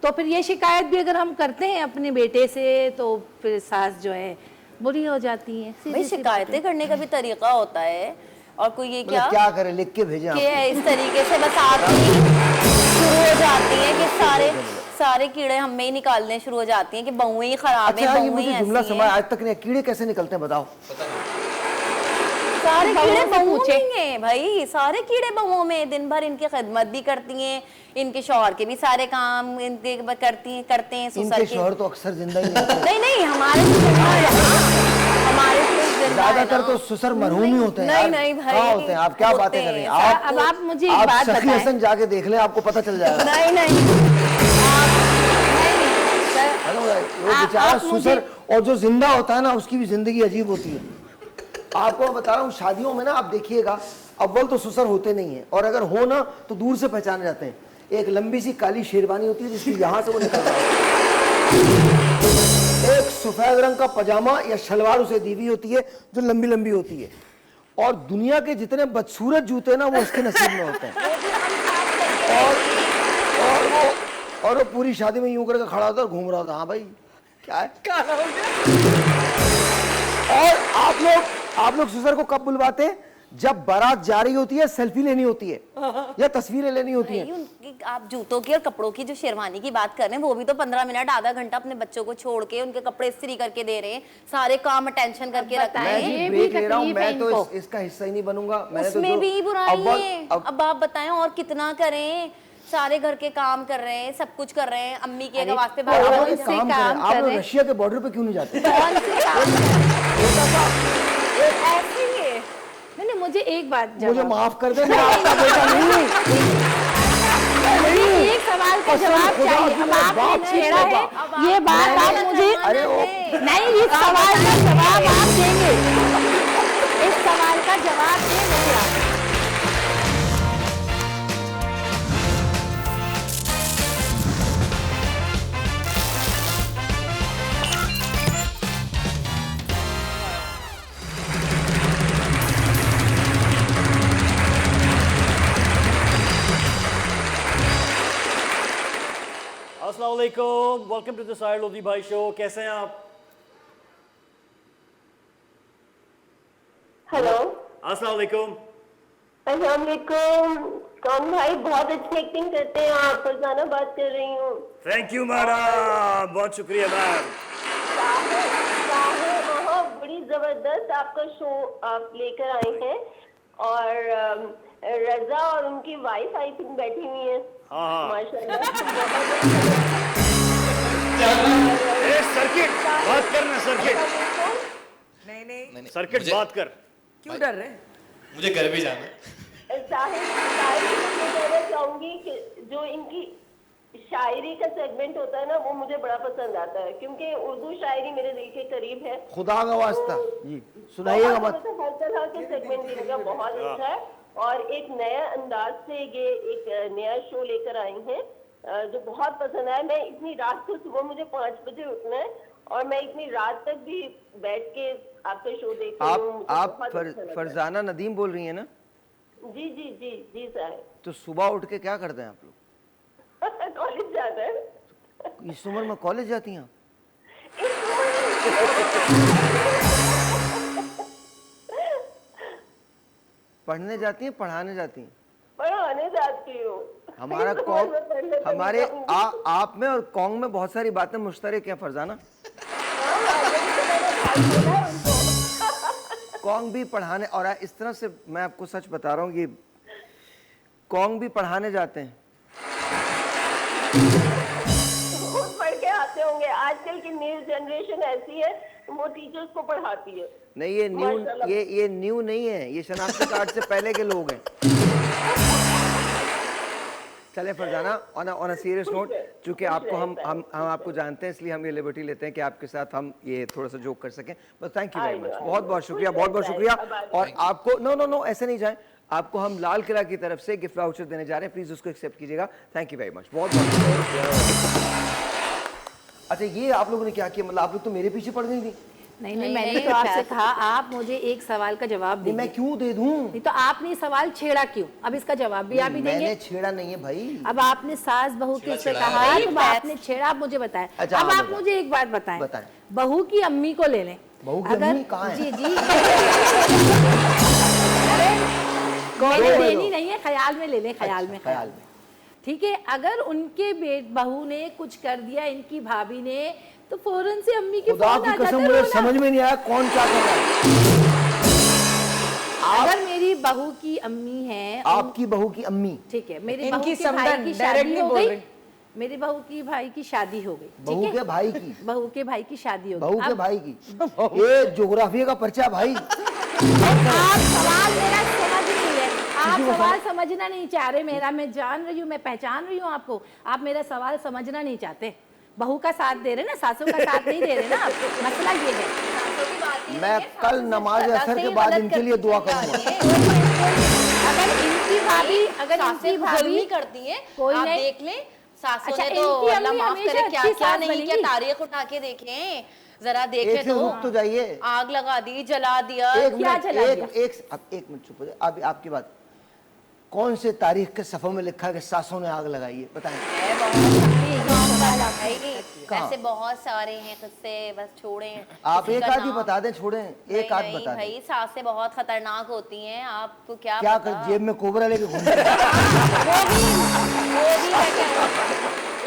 तो फिर ये शिकायत भी अगर हम करते हैं अपने बेटे से तो फिर सास जो है बुरी हो जाती है। भाई शिकायतें करने का भी तरीका होता है, और कोई ये मतलब क्या करें, लिख के भेजें कि आपको? इस तरीके से बस आती शुरू हो जाती हैं कि सारे कीड़े हम में ही निकालने शुरू हो जाती हैं कि बहुएं ही खराब हैं, अच्छा ये बहुएं मुझे ही जुमला ऐसी समझ हैं। आज तक नहीं, कीड़े कैसे निकलते हैं बताओ? सारे कीड़े से बहुओं पूछे। में हैं भाई, सारे कीड़े बहुओं में, दिन भर इनकी खिदमत भी करती हैं, इनके शौहर के भी सारे काम इनके करते हैं। ससुर इनके के शोहर तो अक्सर जिंदा ही नहीं होते। नहीं हमारे तो जिंदा है, हमारे तो जिंदा है ज्यादातर ना। तो ससुर मरहूम ही होते हैं। नहीं, यार। नहीं भाई, कहाँ होते हैं आप? क्या होते बातें कर रही हैं हैं। आप? अब आप मुझे एक आप बात सखी बताएं। हसन जाके देख लें, आपको पता चल जाएगा। नहीं हेलो भाई, वो बेचारा ससुर और जो जिंदा होता है ना उसकी भी जिंदगी अजीब होती है। आपको मैं बता रहा हूँ, शादियों में ना आप देखिएगा, अव्वल तो ससुर होते नहीं है, और अगर हो ना तो दूर से पहचाने जाते हैं। एक लंबी सी काली शेरवानी होती है जिसकी यहाँ से वो निकलता है, एक सफेद रंग का पजामा या शलवार उसे दी हुई होती है जो लंबी लंबी होती है, और दुनिया के जितने बदसूरत जूते ना वो उसके नसीब में होते हैं। और वो पूरी शादी में यूं करके खड़ा होता और घूम रहा था। हाँ भाई क्या है? और आप लोग ससुर को कब बुलवाते हैं? जब बारात जा रही होती है, सेल्फी लेनी होती है या तस्वीरें लेनी होती है। उनकी आप जूतों की और कपड़ों की जो शेरवानी की बात कर रहे हैं, वो भी तो 15 मिनट आधा घंटा अपने बच्चों को छोड़ के उनके कपड़े इस्त्री करके दे रहे हैं, सारे काम अटेंशन करके रख रहे मैं हैं। जी ब्रेक ले रहा हूँ, मैं तो इसका हिस्सा ही नहीं बनूंगा। मैंने तो उसमें जो भी बुराई अव्वल- है। अब आप बताएं और कितना करें, सारे घर के काम कर रहे हैं, सब कुछ कर रहे हैं, अम्मी के वास्ते आप लोग बाहर एक काम करें, आप लोग रशिया के बॉर्डर पे क्यों नहीं जाते? ऐसे ही है। नहीं, मुझे एक बात मुझे माफ कर दे, मैं आपका बेटा नहीं हूँ। एक सवाल का जवाब चाहिए। अब आपने छेड़ा है ये बात, आप मुझे नहीं, इस सवाल का जवाब आप देंगे, इस सवाल का जवाब दें मुझे आप। अस्सलाम वालेकुम, welcome to the Sahir Lodhi Bhai show. कैसे हैं आप? हेलो, अस्सलाम वालेकुम। अस्सलामुअलैकुम। कौन भाई, बहुत अच्छी एक्टिंग करते हैं आप। फरजाना बात कर रही हूँ। थैंक यू मैडम, बहुत शुक्रिया मैम। बड़ी जबरदस्त आपका शो आप लेकर आए हैं, और रजा और उनकी वाइफ आई थिंक बैठी हुई है। हाँ। माशाल्लाह। ए सर्किट बात करना, सर्किट नहीं सर्किट बात कर। क्यों डर रहे? मुझे घर भी जाना है। साहिर मैं कहना चाहूंगी कि जो इनकी शायरी का सेगमेंट होता है ना, वो मुझे बड़ा पसंद आता है, क्योंकि उर्दू शायरी मेरे दिल के करीब है। खुदा का वास्ता जी सुनाइएगा मत। हर तरह के सेगमेंट इनका बहुत अच्छा है, और एक नया अंदाज से ये एक नया शो लेकर आई हैं जो बहुत पसंद आया। मैं इतनी रात को, सुबह मुझे 5 बजे उठना है, और मैं इतनी रात तक भी बैठ के आपका शो देख रही हूँ। मुझे आप बहुत अच्छा लगा। फरजाना नदीम बोल रही हैं ना? जी जी जी जी साहब। तो सुबह उठ के क्या करते हैं आप लोग? कॉलेज जाना है। इस उम्र में कॉलेज जाती हैं आप? पढ़ने जाती हैं, पढ़ाने जाती हैं? पढ़ाने जाती हूँ। हमारा आप में और कॉन्ग में बहुत सारी बातें मुश्तरक हैं फरजाना। कॉन्ग भी पढ़ाने, और इस तरह से मैं आपको सच बता रहा हूँ कि कॉन्ग भी पढ़ाने जाते हैं। खुद पढ़ के आते होंगे। आजकल की न्यू जनरेशन ऐसी है, वो टीचर्स को पढ़ाती है। नहीं, ये न्यू नहीं है, ये शनाख्ती कार्ड से पहले के लोग हैं। चले Farzana, on a serious note, चूंकि आपको हम आपको जानते हैं, इसलिए हम ये लिबर्टी लेते हैं कि आपके साथ हम ये थोड़ा सा जोक कर सकें। बस थैंक यू वेरी मच, बहुत बहुत शुक्रिया, बहुत बहुत शुक्रिया। और आपको नो ऐसे नहीं जाएं, आपको हम लाल किला की तरफ से गिफ्ट वाउचर देने जा रहे हैं, प्लीज उसको एक्सेप्ट कीजिएगा। थैंक यू वेरी मच, बहुत बहुत शुक्रिया। अच्छा ये आप लोगों ने क्या किया, मतलब आप लोग तो मेरे पीछे पड़ गई थी। नहीं नहीं, मैंने तो आपसे कहा आप मुझे एक सवाल का जवाब नहीं दीजिए। मैं क्यों दे दूं? नहीं तो आपने सवाल छेड़ा क्यों? अब इसका जवाब भी आप ही देंगे। मैंने छेड़ा नहीं है भाई। अब आपने सास बहू के से कहा तो आपने छेड़ा, आप मुझे बताएं। अच्छा, अब हाँ, आप मुझे एक बात बताएं, बताएं। बहू की अम्मी को ले लें। बहू की अम्मी कहाँ है? जी जी मैंने देनी नहीं है, ख्याल में ले लें, ख्याल में, ख्याल में। ठीक है, अगर उनके बहू ने कुछ कर दिया इनकी भाभी ने, तो फौरन से अम्मी के खुदा फोन की आ कसम जाते मुझे हैं समझ में नहीं आया कौन क्या कर रहा है। अगर मेरी बहू की अम्मी है, आपकी बहू की अम्मी, ठीक है, मेरी इनकी बहू के समधन, भाई की direct शादी नहीं हो बोल गई, रही। मेरी बहू की भाई की शादी हो गई, बहू ठीक के है, भाई की, बहू के भाई की शादी हो गई। बहू के अब भाई की, ये ज्योग्राफी का पर्चा भाई। आप सवाल मेरा समझ नहीं है, आप सवाल समझना नहीं चाह रहे मेरा, मैं जान रही हूँ, मैं पहचान रही हूँ आपको, आप मेरा सवाल समझना नहीं चाहते। बहू का साथ दे रहे ना, सासों का साथ नहीं दे रहे ना आप, मसला ये है। मैं कल नमाज असर के बाद इनके लिए दुआ करूंगा। अगर इनकी भाभी, अगर सासें इनकी भाभी जुल्मी करती हैं, कोई आप नहीं- देख लें सासों अच्छा, ने तो इनकी अल्लाह अम्मी माफ हमेशा करे क्या अच्छी क्या सास नहीं बनेगी। क्या, तारीख उठा के देखें जरा, एक देखें से रुक तो जाइए। आग लगा दी, जला दिया। एक क्या मिनट, चला एक दिया? एक मिनट चुप हो जाइए। अब आपकी बात, कौन से तारीख के सफर में लिखा है कि सासों ने आग लगाई है, बताएं। ऐसे बहुत सारे हैं किस्से, बस छोड़ें। आप किसी एक का आध ही नाम- बता दें, छोड़ें एक आध नहीं बता दें। भाई, सासें बहुत खतरनाक होती हैं, आपको क्या क्या पता? कर, जेब में कोबरा लेके घूमते हैं। वो भी है क्या?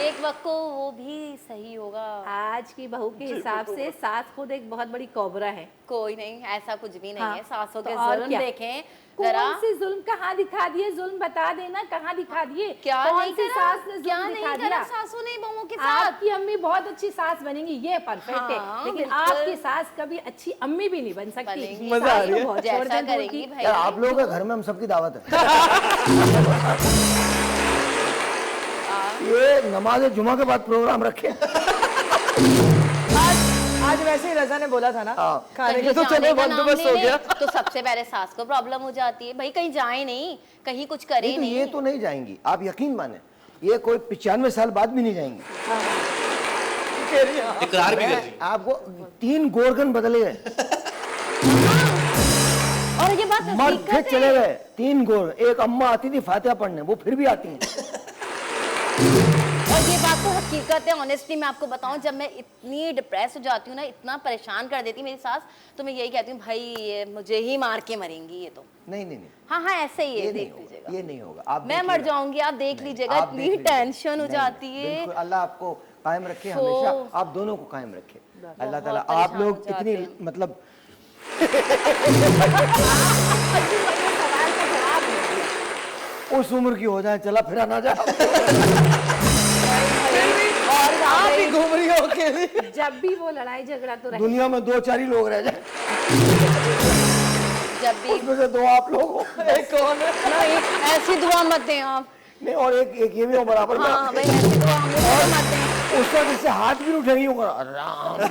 एक वक्त को वो भी सही होगा। आज की बहू के हिसाब से सास खुद एक बहुत बड़ी कोबरा है। कोई नहीं, ऐसा कुछ भी नहीं हाँ, है। सासों तो के और जुल्म क्या? देखें जरा। कौन से जुल्म कहाँ दिखा दिए? जुल्म बता देना, कहाँ दिखा दिए? क्या कौन नहीं सी करा? सास ने क्या जुल्म नहीं दिखा करा दिया? सासों ने बहुओं के साथ? आपकी अम्मी बहुत अच्छी सास बनेंगी, ये परफेक्ट है, हाँ, लेकिन बिल्कुल। आपकी सास कभी अच्छी अम्मी भी नहीं बन सकती। बनेगी। मजा आ रही है। जैसा करेंगी भाई। यार आप लोगों के घर में हम सबकी दावत है। ये नमाज जुमा के बाद प्रोग्राम रखे। आज वैसे ही रजा ने बोला था ना, हाँ। खाने कहीं के तो जाने चलो का नाम बंदोबस्त ले हो लें, गया। तो सबसे पहले सास को प्रॉब्लम हो जाती है भाई, कहीं जाए नहीं, कहीं कुछ करे नहीं तो नहीं। ये तो नहीं जाएंगी, आप यकीन माने, ये कोई 95 साल बाद भी नहीं जाएंगी। इकरार भी कर दी। आपको 3 गोरगन बदले गए, और ये बात मर हकीकत फिर है। चले गए 3 गोर। एक अम्मा आती थी फातिहा पढ़ने, वो फिर भी आती हैं। और ये बात तो हकीकत है। ऑनेस्टली मैं आपको बताऊं, जब मैं इतनी डिप्रेस हो जाती हूँ ना, इतना परेशान कर देती मेरी सास, तो मैं यही कहती हूँ भाई ये मुझे ही मार के मरेंगी ये तो। नहीं नहीं नहीं, हाँ हाँ, ऐसे ही है, ये नहीं देख होगा, लीजिएगा। ये नहीं होगा। आप मैं देख मर लीजिएगा। जाऊंगी, आप देख नहीं, लीजिएगा, आप देख इतनी लीजिएगा। टेंशन हो नहीं, जाती है। बिल्कुल, अल्लाह आपको कायम रखे तो- हमेशा, आप दोनों को कायम रखे अल्लाह ताला। परेशान आप लोग हो जाते इतनी हैं। मतलब सवाल का जवाब नहीं दिया। उस उम्र की हो जाए, चला फिरा ना जाए। और आप ही घूम रही हो अकेली। जब भी वो लड़ाई झगड़ा तो रहे। दुनिया में 2-4 ही लोग रह जाए, जब भी उसमें से 2 आप लोग हो। एक कौन है? नहीं, ऐसी दुआ मत दें आप। नहीं, और एक ये भी हो बराबर में। हाँ भाई, ऐसी दुआ हम लोग को मत दें। उस वक्त इससे हाथ भी नहीं उठेंगी, ऊपर राम राम।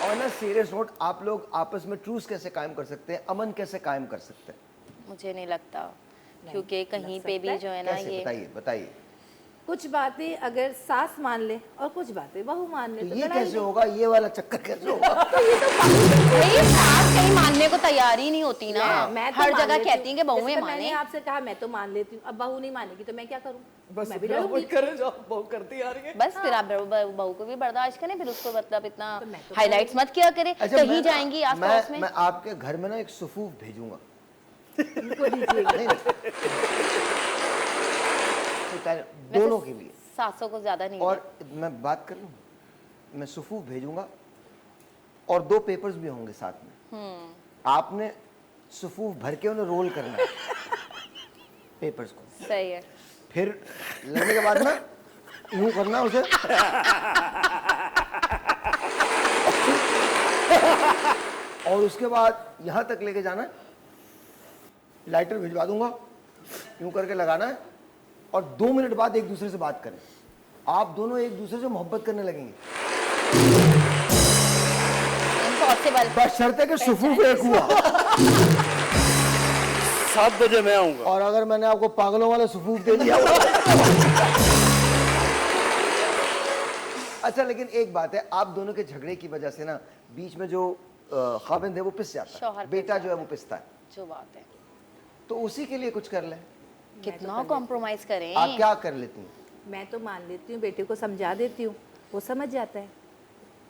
और ना सीरियस नोट, आप लोग आपस में ट्रूस कैसे कायम कर सकते हैं, अमन कैसे कायम कर सकते हैं? मुझे नहीं लगता, क्योंकि कहीं पे भी जो है ना कैसे? ये बताइए बताइए। कुछ बातें अगर सास मान ले और कुछ बातें बहू मान ले तो तो ये लड़ाई कैसे नहीं। होगा, ये वाला चक्कर कैसे होगा? भाई सास कहीं मानने को तैयार ही नहीं होती ना। मैं तो हर मान जगह लेती कहती हैं कि हूँ। बहुएं जैसे माने। मैंने आपसे कहा मैं तो मान लेती हूँ, अब बहू नहीं मानेगी तो मैं क्या करूँ? बस मैं भी फिर आप लड़ूंगी। वही करें जो आप बहू करती आ रही है। बस फिर आप बहू को भी बर्दाश्त करें, फिर उसको मतलब इतना तो मैं तो हाईलाइट्स मत किया करें। अच्छा, कहीं मैं- जाएंगी आस पड़ोस में। मैं आपके घर में ना एक सुफूफ भेजूंगा। उनको दीजिएगा। नहीं, तो दोनों के लिए। सासों को ज्यादा नहीं और मैं बात कर लूं, मैं सुफूफ भेजूंगा और 2 पेपर्स भी होंगे साथ में। आपने सुफूफ भर के उन्हें रोल करना है पेपर्स को, दे। सही है। फिर लगने के बाद ना यूं करना उसे, और उसके बाद यहां तक लेके जाना है, लाइटर भिजवा दूंगा, यूं करके लगाना है, और 2 मिनट बाद एक दूसरे से बात करें। आप दोनों एक दूसरे से मोहब्बत करने लगेंगे, इम्पॉसिबल। बस शर्त है कि सुफूफ एक हुआ। 7 बजे मैं आऊंगा। और अगर मैंने आपको पागलों वाला सुफूफ दे दिया अच्छा, लेकिन एक बात है, आप दोनों के झगड़े की वजह से ना बीच में जो खाविंद है वो पिस जाता शौहर है, पिस बेटा जो है वो पिसता है, जो बात है, तो उसी के लिए कुछ कर लें। कितना कॉम्प्रोमाइज करें। आप क्या कर लेती हैं? मैं तो मान लेती हूँ, बेटे को समझा देती हूँ, वो समझ जाता है।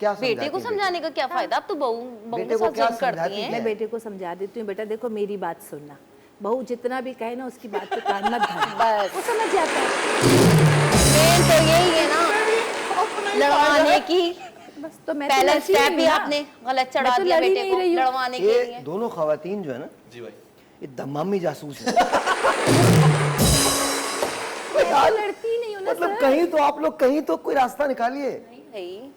क्या बेटे को समझाने का क्या फायदा, अब तो बहू बेटे के को साथ क्या जब करती समझाती हैं। मैं बेटे को समझा देती हूँ, बेटा देखो मेरी बात सुनना, बहू जितना भी कहे ना उसकी बात पे कान मत धरना, बस वो समझ जाता है। मेन तो यही है ना, लड़वाने की। बस तो मैं तो पहला लड़ती स्टेप नहीं ही ना। आपने गलत चढ़ा मैं तो दिया लड़ ही बेटे नहीं को रही हूँ। लड़वाने के ये लिए। दोनों खवातीन जो है ना, जी भाई। ये दमामी जासूस है मैं तो लड़ती नहीं हूँ ना मतलब सर। कहीं तो आप लोग कहीं तो कोई रास्ता निकालिए। नहीं भाई,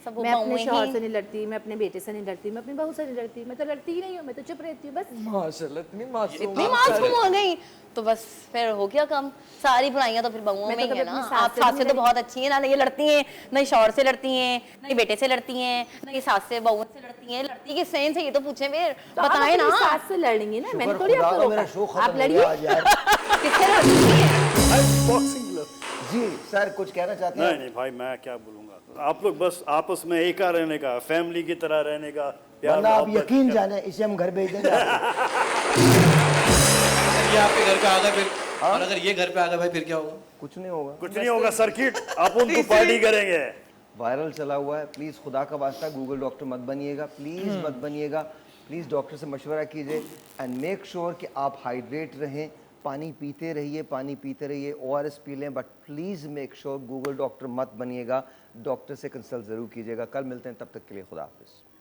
सब मैं अपने बहुएं शौहर ही। से नहीं लड़ती, मैं अपने बेटे से नहीं लड़ती, मैं अपनी बहू से नहीं लड़ती, मैं तो लड़ती ही नहीं हूँ, मैं तो चुप रहती हूँ बस। माशाल्लाह, इतनी मासूम। इतनी मासूम हो गई तो बस फिर हो गया कम। सारी बुराइयां तो फिर बहुओं मैं में तो ही है कभी ना। अपनी सास आप से सास भी से तो नहीं बहुत अच्छी हैं ना, ये लड़ती हैं नहीं शौहर से लड़ती हैं, नहीं बेटे से लड़ती हैं, नहीं सास से बहू से लड़ती हैं। लड़ती किस सेंस है ये तो पूछे फिर, तो आप बताएं अपनी ना। सास से लड़ेंगे ना, मैंने शुक्र थोड़ी खुदा आपको का मेरा शो रोका, खत्म आप हो लड़िए। गया आज यार। किससे लड़ती हैं? Boxing club. जी सर, कुछ कहना चाहते नहीं हैं? नहीं भाई, मैं क्या बोलूंगा, आप लोग बस आपस में एका रहने का, फैमिली की तरह रहने का, प्यार वरना आप मोहब्बत यकीन का। जाने इसे हम घर भेज देंगे ये आपके घर पे आ गए फिर, और अगर ये घर पे आ गए भाई फिर क्या होगा? कुछ नहीं होगा। कुछ नहीं होगा सर्किट, अपन तो पार्टी करेंगे। वायरल चला हुआ है, प्लीज़ खुदा का वास्ता गूगल डॉक्टर मत बनिएगा, प्लीज़ मत बनिएगा, प्लीज़ डॉक्टर से मशवरा कीजिए एंड मेक श्योर कि आप हाइड्रेट रहें, पानी पीते रहिए, पानी पीते रहिए, ORS पी लें, but please make sure Google doctor मत बनिएगा, डॉक्टर से कंसल्ट ज़रूर कीजिएगा। कल मिलते हैं, तब तक के लिए खुदा हाफिज़।